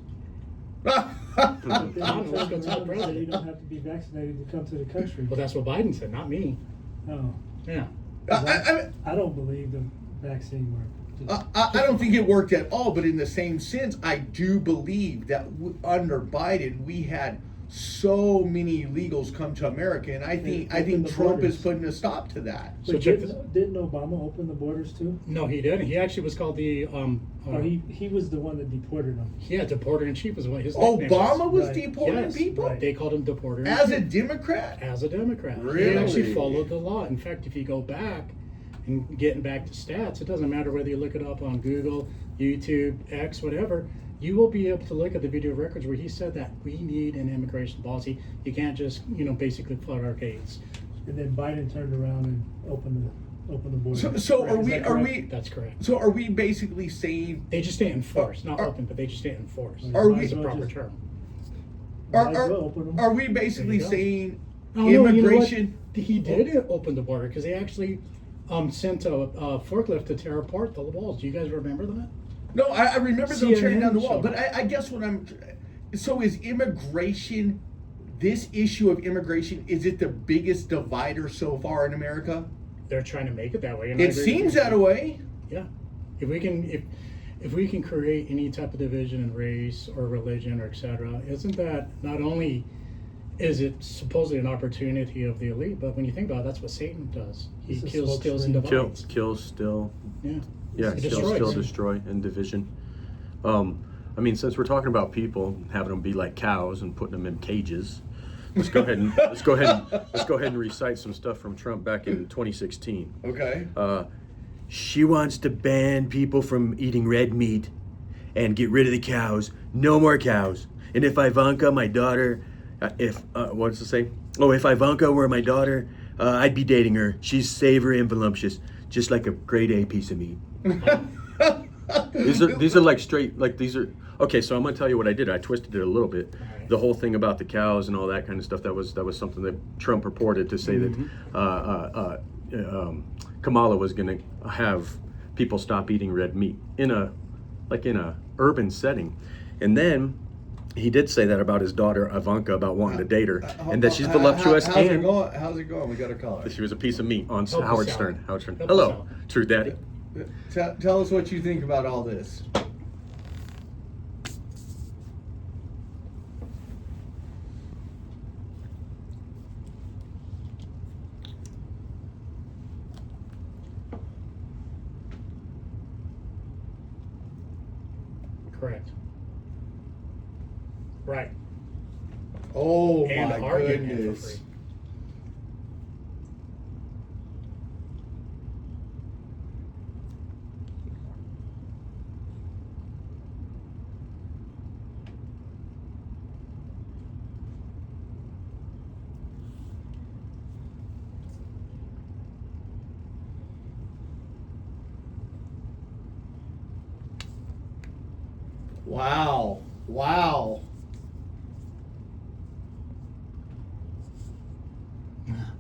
But then you let's go turned to the around and said president. you don't have to be vaccinated to come to the country. Well, that's what Biden said, not me. Oh, Yeah. I don't believe the vaccine worked. I don't think it worked at all, but in the same sense, I do believe that under Biden, we had so many illegals come to America, and I think Trump is putting a stop to that. So But check this. didn't Obama open the borders too? No, he didn't. He actually was called the Or he was the one that deported them. yeah, deporter in chief was what his nickname Obama was Right. deporting Yes, people right. They called him deporter in as a chief. Democrat. As a Democrat. He Really? actually followed the law. In fact, if you go back and getting back to stats, it doesn't matter whether you look it up on Google, YouTube, X, whatever. You will be able to look at the video records where he said that we need an immigration policy. You can't just, basically flood our gates. And then Biden turned around and opened the borders. So Right, are is we? that Are correct? we? That's correct. So are we basically saying? They just didn't enforce, not Are- open, but they just didn't enforce. Are That's we- a proper term. Might as well open them. Are we basically There you go. saying Oh, no, you know what? immigration? He did open the border because they actually sent a forklift to tear apart the walls. Do you guys remember that? No, I remember them tearing CNN down the wall. showed But I guess what I'm. So is immigration? This issue of immigration, is it the biggest divider so far in America? They're trying to make it that way. And I It agree seems with you. that way. Yeah, if we can create any type of division in race or religion or etc., isn't that not only is it supposedly an opportunity of the elite, but when you think about it, that's what Satan does. He It's a kills, smoke steals, and screen. divides. Kill, still, Yeah. yeah, It still destroys. destroy, and division. I mean, since we're talking about people having them be like cows and putting them in cages, let's go ahead and recite some stuff from Trump back in 2016. Okay. She wants to ban people from eating red meat and get rid of the cows. No more cows. And if Ivanka, my daughter, what does it say? Oh, if Ivanka were my daughter, I'd be dating her. She's savory and voluptuous, just like a grade A piece of meat. These are like straight, like these are okay. So I'm gonna tell you what I did. I twisted it a little bit. Right. The whole thing about the cows and all that kind of stuff. That was something that Trump purported to say that Kamala was gonna have people stop eating red meat in a urban setting, and then he did say that about his daughter Ivanka about wanting to date her, and that she's voluptuous How's it and going? How's it going? We got a caller. that she was a piece of meat on Help us Howard out. Stern. Howard Stern. Help us Hello, out. True Daddy. Tell us what you think about all this. Correct. Right. Oh And my are getting it for goodness. free. Wow. Wow.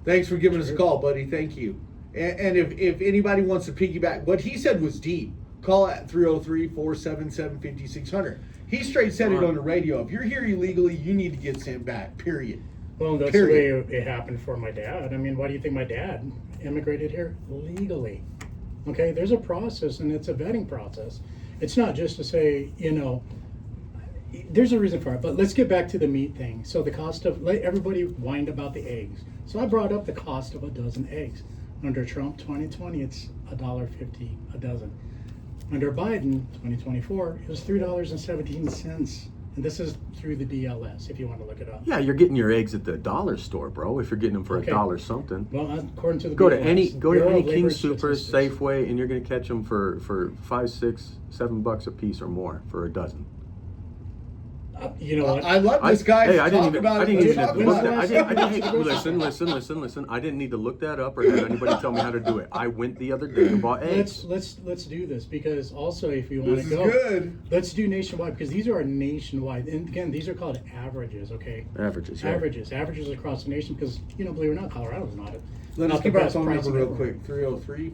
Thanks for giving us a call, buddy. Thank you. And if anybody wants to piggyback, what he said was deep. Call at 303-477-5600. He straight said it on the radio. If you're here illegally, you need to get sent back, period. Well, that's Period. the way it happened for my dad. I mean, why do you think my dad immigrated here legally? Okay, there's a process, and it's a vetting process. It's not just to say, there's a reason for it. But let's get back to the meat thing. So the cost of, let everybody whined about the eggs. So I brought up the cost of a dozen eggs. Under Trump 2020, it's $1.50 a dozen. Under Biden 2024, it was $3.17. And this is through the DLS, if you want to look it up. Yeah, you're getting your eggs at the dollar store, bro. If you're getting them for Okay. $1 something. Well, according to the Go to BLS, any Bureau of King Labor Super, Statistics. Safeway, and you're gonna catch them for $5, $6, $7 a piece or more for a dozen. You know what? I love this guy. Hey, I didn't Talk even. about I it. didn't Let's even talk look about that. it. I didn't. Hey, listen. I didn't need to look that up or have anybody tell me how to do it. I went the other day and bought eggs. Let's do this, because also if you want This to is go, good. let's do nationwide, because these are nationwide. And again, these are called averages. Okay, Averages. Yeah. averages across the nation, because believe it or not, Colorado's not it. Let us not the give our best phone number pricing real ever. quick.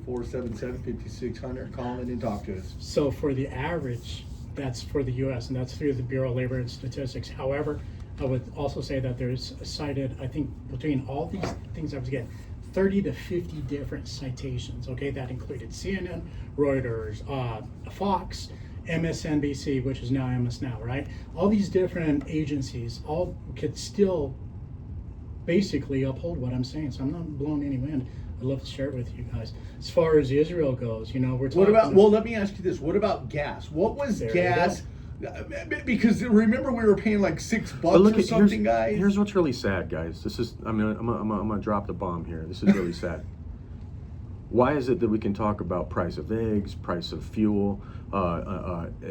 303-477-5600. Call in and talk to us. So for the average, that's for the U.S. and that's through the Bureau of Labor and Statistics. However, I would also say that there's cited, I think, between all these things I was getting, 30 to 50 different citations. Okay, that included CNN, Reuters, Fox, MSNBC, which is now MS Now, right? All these different agencies all could still basically uphold what I'm saying. So I'm not blowing any wind. I'd love to share it with you guys. As far as Israel goes, we're talking. What about, well, let me ask you this. What about gas? What was There you gas? Because remember we were paying like $6 But look or at something, guys? here's what's really sad, guys. This is I'm gonna drop the bomb here. This is really sad. Why is it that we can talk about price of eggs, price of fuel,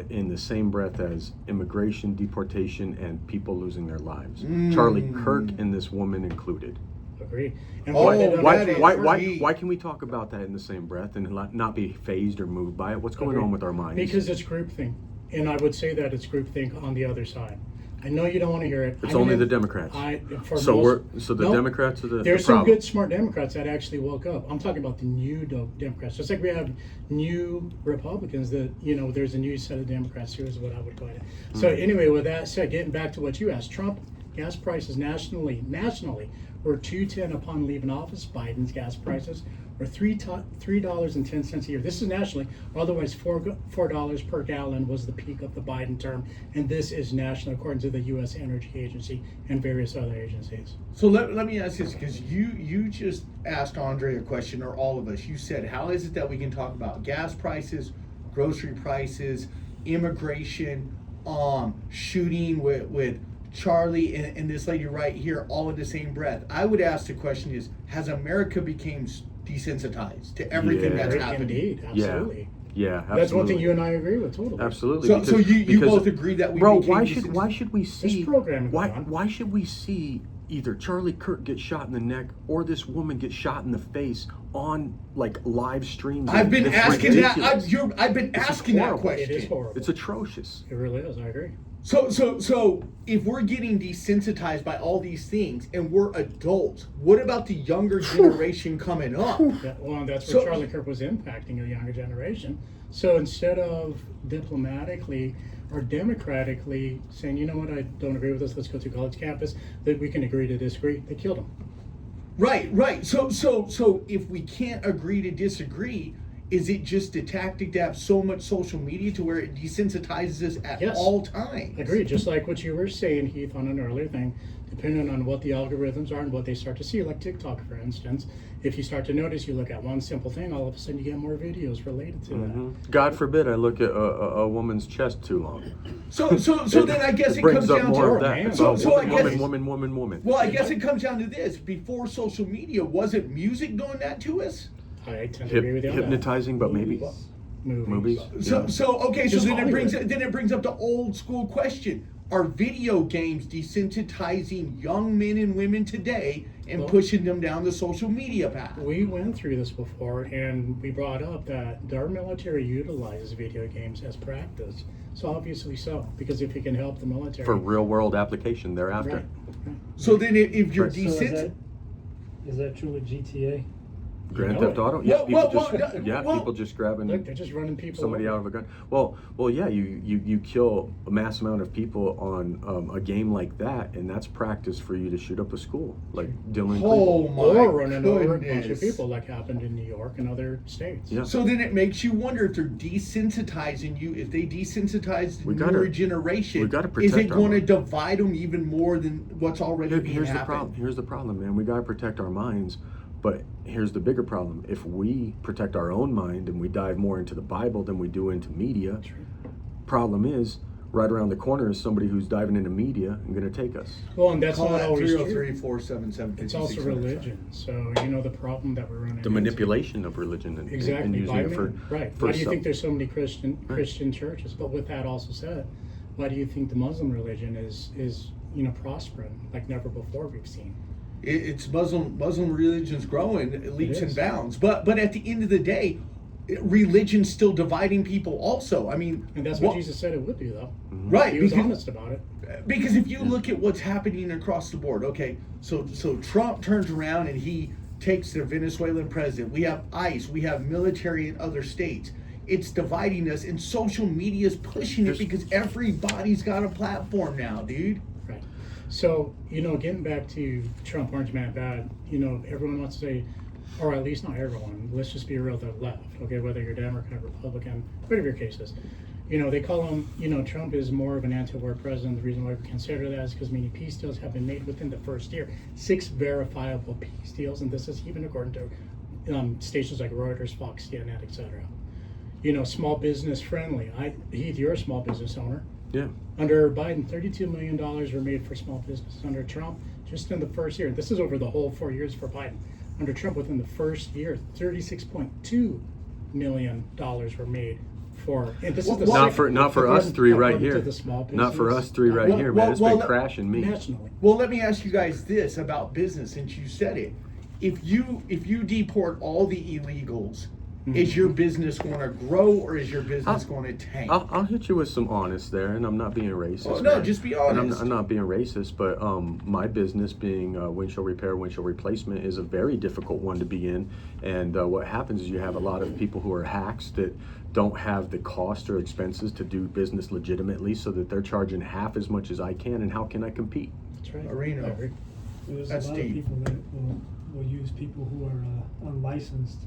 in the same breath as immigration, deportation, and people losing their lives? Charlie Kirk and this woman included. Agreed. And Oh, why did that is Why deep. can we talk about that in the same breath and not be fazed or moved by it? What's going on with our minds? Because it's groupthink, and I would say that it's groupthink on the other side. I know you don't want to hear it. It's only the Democrats. The The Democrats are the There's problem. some good, smart Democrats that actually woke up. I'm talking about the new Democrats. Just like we have new Republicans, that there's a new set of Democrats. Here's what I would call it. So anyway, with that said, getting back to what you asked, Trump gas prices nationally were $2.10 upon leaving office. Biden's gas prices were $3.10 a year. This is nationally. Otherwise, $4 per gallon was the peak of the Biden term, and this is national according to the U.S. Energy Agency and various other agencies. So let me ask this, because you just asked Andre a question, or all of us. You said, how is it that we can talk about gas prices, grocery prices, immigration, shooting with Charlie and this lady right here, all in the same breath? I would ask the question is, has America became desensitized to everything Yeah. that's happening? Indeed, absolutely. Yeah, absolutely. That's one thing you and I agree with totally. Absolutely. So you both agree that we bro, became why should we see programming why going on. why should we see either Charlie Kirk gets shot in the neck or this woman gets shot in the face on like live streams. I've been It's asking that. ridiculous. I've been This is asking that horrible. It is question. horrible. It's atrocious. It really is. I agree. So if we're getting desensitized by all these things and we're adults, what about the younger generation coming up? Yeah, well, that's So- where Charlie Kirk was impacting a younger generation. So instead of diplomatically or democratically saying, you know what, I don't agree with this, let's go to college campus, that we can agree to disagree, they killed him. Right. So if we can't agree to disagree, is it just a tactic to have so much social media to where it desensitizes us at Yes. all times? Agreed. Just like what you were saying, Heath, on an earlier thing, depending on what the algorithms are and what they start to see, like TikTok, for instance, if you start to notice, you look at one simple thing, all of a sudden you get more videos related to that. God forbid I look at a woman's chest too long. So then I guess it brings comes up down more of to that. man. It's So- all so I woman, guess- woman. well, I guess it comes down to this. Before social media, wasn't music doing that to us? I tend to agree with you on that. Hypnotizing, but maybe movies. So Yeah. so okay, so Just then Hollywood. it brings up the old school question. Are video games desensitizing young men and women today and Well- pushing them down the social media path? We went through this before, and we brought up that our military utilizes video games as practice. So obviously so, because if you can help the military. For real world application thereafter. Right. So then if you're Right. So is that true with GTA? Grand You know Theft it. Auto? Yeah, Well, people well, just well, well- people just grabbing Look, they're just running people somebody over. out of a gun. Well, yeah, you kill a mass amount of people on a game like that, and that's practice for you to shoot up a school, like Dylan. Oh Cleveland. my Or running over a bunch of goodness. people like happened in New York and other states. Yeah. So then it makes you wonder if they're desensitizing you. If they desensitize the We gotta- newer generation, we gotta is protect it our going to minds. divide them even more than what's already being Here's the happened? problem. Here's the problem, man. We gotta protect our minds, but here's the bigger problem. If we protect our own mind and we dive more into the Bible than we do into media, problem is right around the corner is somebody who's diving into media and going to take us. Well, and that's Call not that always true. 303-477-5600. It's also religion. So you know the problem that we're running The into. manipulation of religion and Exactly. using By it for men. Right. for Why do you some- think there's so many Christian churches? But with that also said, why do you think the Muslim religion is prospering like never before we've seen? It's Muslim religion's growing leaps It and is. bounds, but at the end of the day, religion's still dividing people. Also, I mean, And that's what Jesus said it would do, though. right? He was because, honest about it. because if you look at what's happening across the board, okay, so Trump turns around and he takes the Venezuelan president. We have ICE, we have military in other states. It's dividing us, and social media is pushing it because everybody's got a platform now, dude. Right. So, getting back to Trump, Orange Man Bad, everyone wants to say, or at least not everyone, let's just be real, the left, okay, whether you're Democrat, Republican, whatever your case is. They call him, Trump is more of an anti-war president. The reason why we consider that is because many peace deals have been made within the first year. 6 verifiable peace deals, and this is even according to stations like Reuters, Fox, CNN, etc. Small business friendly. Heath, you're a small business owner. Yeah. Under Biden, $32 million were made for small business. Under Trump, just in the first year, this is over the whole 4 years for Biden. Under Trump, within the first year, $36.2 million were made for. And this is the Not second- for us three right according to here. the small Not for business us three right Well, here, well, man. It's well, been crashing me. nationally. Well, let me ask you guys this about business, since you said it. If you deport all the illegals, is your business going to grow or is your business going to tank? I'll hit you with some honest there, and I'm not being racist. Oh, no, man. just be And honest. I'm not being racist, but my business being windshield repair, windshield replacement is a very difficult one to be in. And what happens is you have a lot of people who are hacks that don't have the cost or expenses to do business legitimately, so that they're charging half as much as I can, and how can I compete? That's right. Marino. I agree. There's That's a lot deep. of people that will use people who are unlicensed,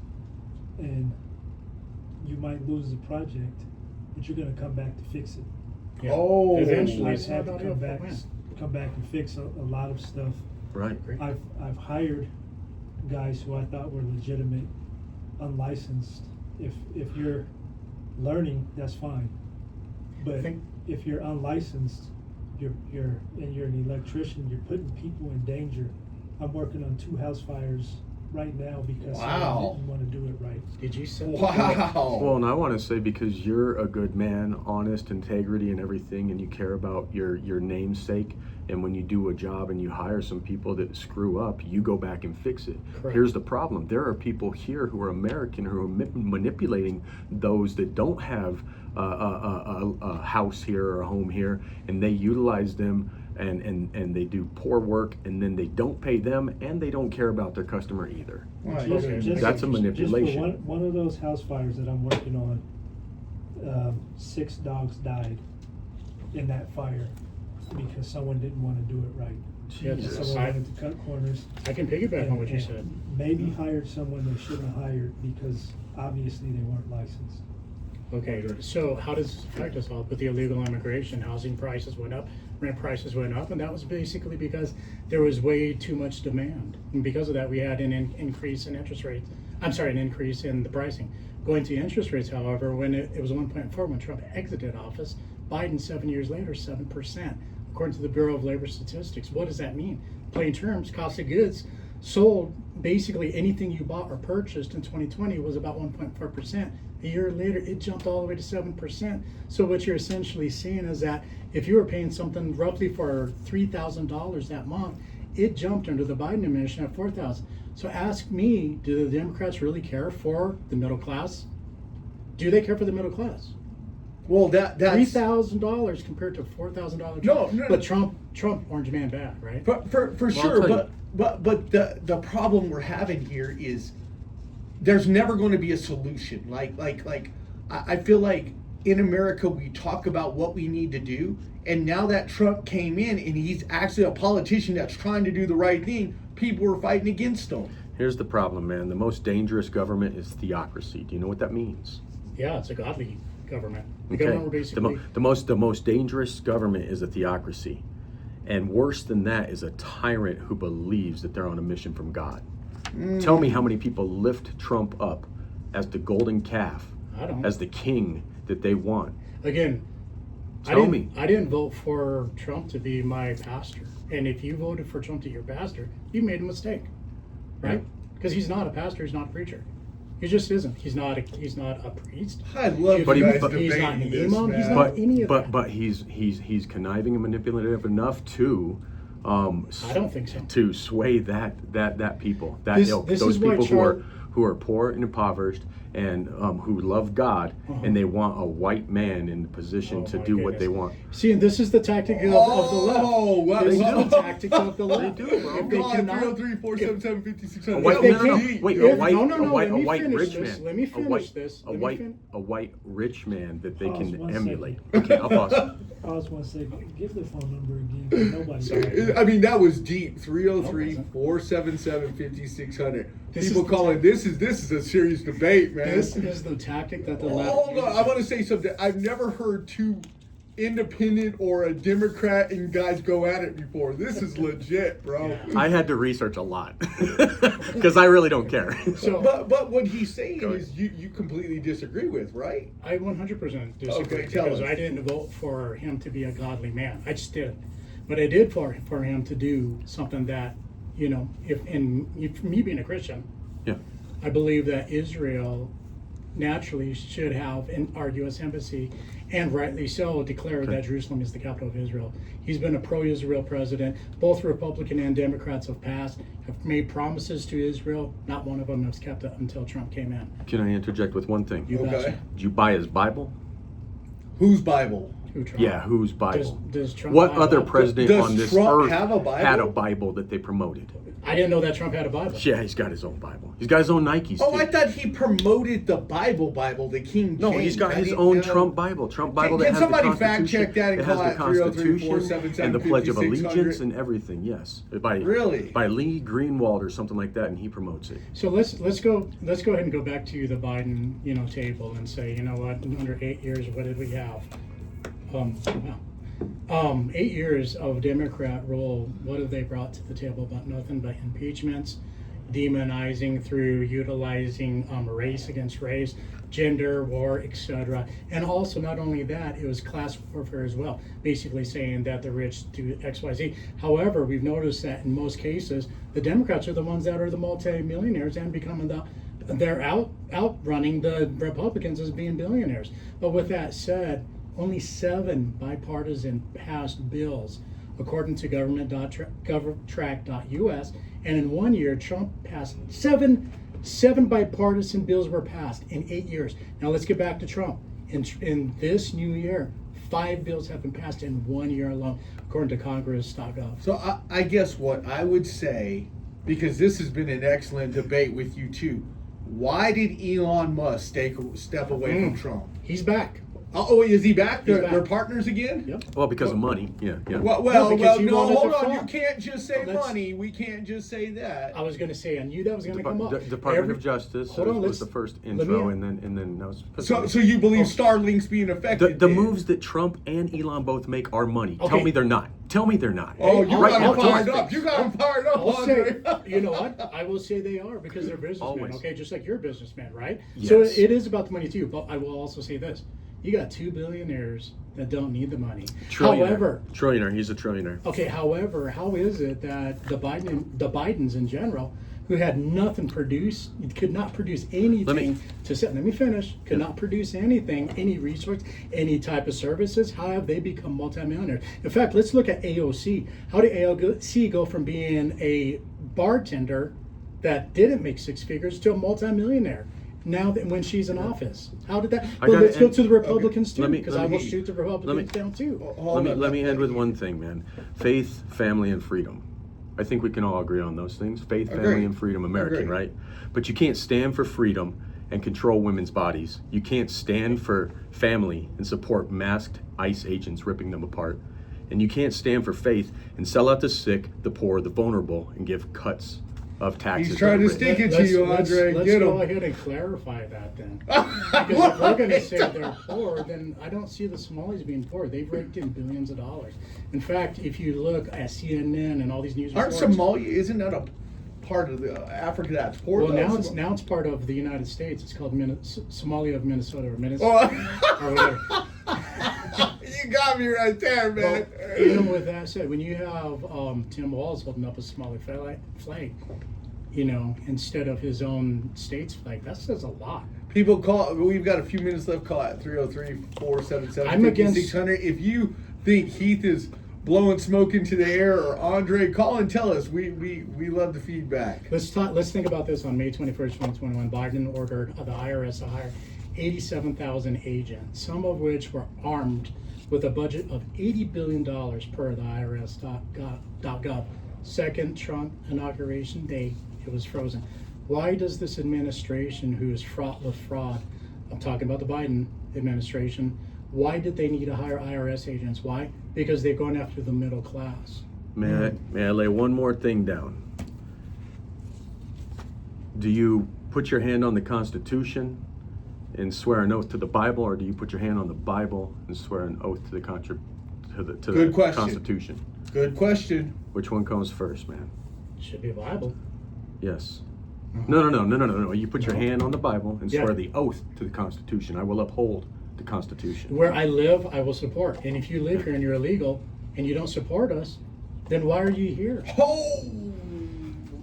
and you might lose the project, but you're going to come back to fix it. Yeah. Oh. Eventually, I've it's had not to about come if, back, but when. come back and fix a lot of stuff. Right. Agree. I've hired guys who I thought were legitimate, unlicensed. If you're learning, that's fine. But think- if you're unlicensed, you're an electrician, you're putting people in danger. I'm working on 2 house fires right now because Wow. someone didn't want to do it right. Did you say? Wow. Well, and I want to say, because you're a good man, honest, integrity, and everything, and you care about your namesake, and when you do a job and you hire some people that screw up, you go back and fix it. Correct. Here's the problem: there are people here who are American who are manipulating those that don't have a house here or a home here, and they utilize them. And they do poor work, and then they don't pay them, and they don't care about their customer either. Right. That's a Just manipulation. for one of those house fires that I'm working on, 6 dogs died in that fire because someone didn't want to do it right. Yeah, And Jesus. someone wanted to cut corners. I can piggyback on what you and said. Maybe hired someone they shouldn't have hired because obviously they weren't licensed. Okay, so how does this affect us all? With the illegal immigration, housing prices went up, rent prices went up, and that was basically because there was way too much demand. And because of that, we had an increase in interest rates. I'm sorry, an increase in the pricing. Going to interest rates, however, when it was 1.4 when Trump exited office, Biden 7 years later, 7%. According to the Bureau of Labor Statistics, what does that mean? Plain terms, cost of goods sold, basically anything you bought or purchased in 2020 was about 1.4%. A year later, it jumped all the way to 7%. So what you're essentially seeing is that if you were paying something roughly for $3,000 that month, it jumped under the Biden administration at $4,000. So ask me, do the Democrats really care for the middle class? Do they care for the middle class? Well, that's $3,000 compared to $4,000. No. But Trump, Orange Man bad, right? for I'll sure. tell you. But the problem we're having here is there's never going to be a solution. Like I feel like in America we talk about what we need to do, and now that Trump came in and he's actually a politician that's trying to do the right thing, people are fighting against him. Here's the problem, man. The most dangerous government is theocracy. Do you know what that means? Yeah, it's a godly government. The Okay. government were basically The most dangerous government is a theocracy, and worse than that is a tyrant who believes that they're on a mission from God. Tell me how many people lift Trump up as the golden calf, I don't. as the king that they want. Again, Tell me. I didn't vote for Trump to be my pastor. And if you voted for Trump to be your pastor, you made a mistake, right? Because he's not a pastor. He's not a preacher. He just isn't. He's not a priest. I love But you he- guys but he's not an debating this, imam, he's man. not any of that. But he's conniving and manipulative enough to I don't think so. to sway that people, that This- ilk, this those is why people Charles- who are poor and impoverished and who love God, Uh-huh. and they want a white man in the position Oh, to my do what goodness. they want. See, and this is the tactic of the left. Oh, wow. This is They the do. tactic of the left. They do, bro. If they Call it cannot, 303-477-5600. A white, If they no, no, no. can't- Wait, if- a white, no, no, a no, white, let me a white finish rich this. man. Let me a finish white, this. A Let me white rich man that they Pause can 1 emulate. second. Okay, I'll pause. Pause 1 second. Give the phone number again. Nobody. I mean, that was deep. 303-477-5600. This People is the calling. This is a serious debate, man. This is the tactic that the left. Hold on, I uses. want to say something. I've never heard two independent or a Democrat and guys go at it before. This is legit, bro. Yeah. I had to research a lot because I really don't care. So But what he's saying Go is you completely disagree with, right? I 100% disagree Okay, tell because us. I didn't vote for him to be a godly man. I just didn't. But I did for him to do something that, me being a Christian, Yeah. I believe that Israel naturally should have our U.S. embassy, and rightly so, declare Okay. that Jerusalem is the capital of Israel. He's been a pro-Israel president. Both Republican and Democrats have made promises to Israel. Not one of them has kept it until Trump came in. Can I interject with one thing? You Okay. betcha. Did you buy his Bible? Whose Bible? Who, Trump? Yeah, whose Bible? Does Trump What have a other Bible? president Does on this Trump earth have a Bible? had a Bible that they promoted? I didn't know that Trump had a Bible. Yeah, he's got his own Bible. He's got his own Nikes. Oh, too. I thought he promoted the Bible, the King James. No, he's got I his didn't own know. Trump Bible. Trump Bible Can that has somebody the fact Constitution. check that and it has call the it Constitution and the Pledge of 303-477-5600? Allegiance and everything. Yes, Really? by Lee Greenwald or something like that, and he promotes it. So let's go ahead and go back to the Biden table and say, you know what, under 8 years, what did we have? 8 years of Democrat rule, what have they brought to the table? But nothing but impeachments, demonizing through utilizing race against race, gender war, etc. And also, not only that, it was class warfare as well, basically saying that the rich do X, Y, Z. However, we've noticed that in most cases, the Democrats are the ones that are the multi-millionaires and becoming they're outrunning the Republicans as being billionaires. But with that said, only 7 bipartisan passed bills, according to government.track.us, and in 1 year, Trump passed 7 bipartisan bills were passed in 8 years. Now let's get back to Trump. In this new year, 5 bills have been passed in 1 year alone, according to Congress.gov. So I guess what I would say, because this has been an excellent debate with you too, why did Elon Musk step away from Trump? He's back. Oh, is he back? He's They're back. partners again? Yep. Well, because of money. Yeah. Well, because he no, wanted hold to on. You fraud. can't just say Let's- money. We can't just say that. I was going to say, I knew that was going to come up. Department of Justice Hold on, was the let's- first let me- intro, and then that was. So you believe Starlink's being affected? the then? moves that Trump and Elon both make are money. Tell Okay. me they're not. Tell me they're not. Oh, you Right got now, him fired Trump up. You got him fired up, I'll say, Andre. you know what? I will say they are because they're businessmen, Always. okay? Just like you're a businessman, right? Yes. So it is about the money too. But I will also say this: you got 2 billionaires that don't need the money. However, Trillionaire. He's a trillionaire. okay. However, how is it that the Bidens in general, who had nothing produced, could not produce anything to set? Let me finish. Could not produce anything, any resource, any type of services. How have they become multimillionaires? In fact, let's look at AOC. How did AOC go from being a bartender that didn't make 6 figures to a multimillionaire? Now that when she's in office, how did that? Well, gotta let's go end- to the Republicans too, Let me- because let I me- will shoot the Republicans down too. Let me end with one thing, man. Faith, family, and freedom. I think we can all agree on those things. Faith, family, Agreed. and freedom, American, Agreed. right? But you can't stand for freedom and control women's bodies. You can't stand for family and support masked ICE agents ripping them apart. And you can't stand for faith and sell out the sick, the poor, the vulnerable, and give cuts of taxes. He's trying to the rich. stick it to you, Andre. Let's Get go him. ahead and clarify that then. Because if we're going to say they're poor, then I don't see the Somalis being poor. They've raked in billions of dollars. In fact, if you look at CNN and all these news Aren't reports, Somalia? Isn't that a part of the Africa that's poor? well, though? now it's part of the United States. It's called Somalia of Minnesota or Oh. or whatever. You got me right there, man. Even with that said, when you have Tim Walz holding up a Somali flag, you know, instead of his own state's flag, that says a lot. People call. We've got a few minutes left. Call at 303-477-5600. I'm against- If you think Heath is blowing smoke into the air or Andre, call and tell us. We love the feedback. Let's think about this. On May 21st, 2021, Biden ordered the IRS to hire 87,000 agents, some of which were armed with a budget of $80 billion per the IRS.gov. Second Trump inauguration day, it was frozen. Why does this administration, who is fraught with fraud, I'm talking about the Biden administration, why did they need to hire IRS agents? Why? Because they're going after the middle class. May I lay one more thing down? Do you put your hand on the Constitution and swear an oath to the Bible, or do you put your hand on the Bible and swear an oath to the Good question. Constitution? Good question. Which one comes first, man? Should be a Bible. Yes. No. You put your hand on the Bible and Yeah. swear the oath to the Constitution. I will uphold the Constitution. Where I live, I will support. And if you live here and you're illegal and you don't support us, then why are you here? Oh,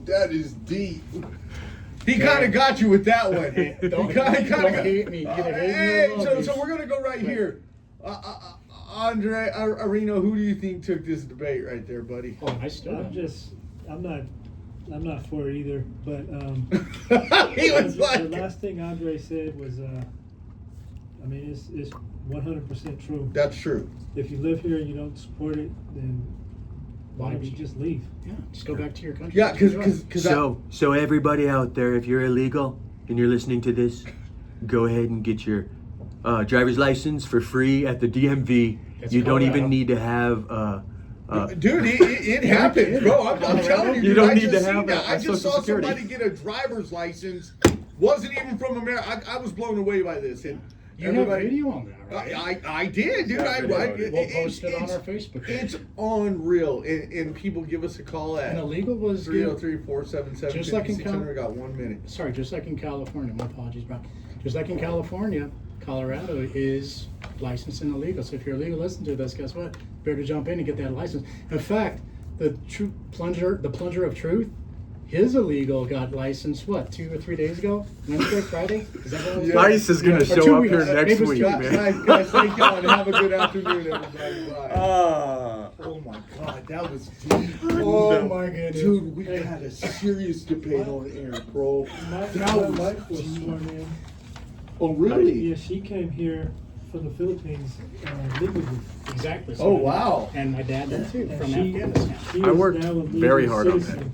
that is deep. He kind of got you with that one. Hey, He don't kinda hate me. Either hate me or love me. so we're gonna go right here. Andre Areno, who do you think took this debate right there, buddy? Oh, I still I'm not for it either, but He was the like, last thing Andre said was, I mean, it's 100% true. that's true. If you live here and you don't support it, then why don't you just leave? Yeah, just go back to your country. Yeah, because So everybody out there, if you're illegal and you're listening to this, go ahead and get your driver's license for free at the DMV. It's You don't Colorado. even need to have. dude, it happens, bro. I'm telling you. You dude, don't I need just to seen have that. a I just Social saw Security. somebody get a driver's license. Wasn't even from America. I was blown away by this. And You have video on that, right? I did, dude. We'll post it on our Facebook page. It's unreal, and people give us a call at And illegal was 303-477-5600. Just like in I got 1 minute. sorry, just like in California. My apologies, Brown. Just like in California, Colorado is licensed and illegal. So if you're illegal, listen to this. Guess what? Better jump in and get that license. In fact, the plunger of truth. His illegal got licensed, what, 2 or 3 days ago? Wednesday, Friday? Is that what it was? Yeah. Ice is gonna Or show 2 up weeks. here Maybe next it was week, 2 man. weeks. Guys, thank y'all, and have a good afternoon, everybody. Bye. Oh my God, that was deep. Oh my goodness. Dude, we had a serious debate on air, bro. My That was wife was deep. sworn in. Oh, really? Yeah, she came here from the Philippines legally. Exactly. Oh, wow. And my dad did too, And from she- Afghanistan. She I is worked now a legal very hard on that. citizen.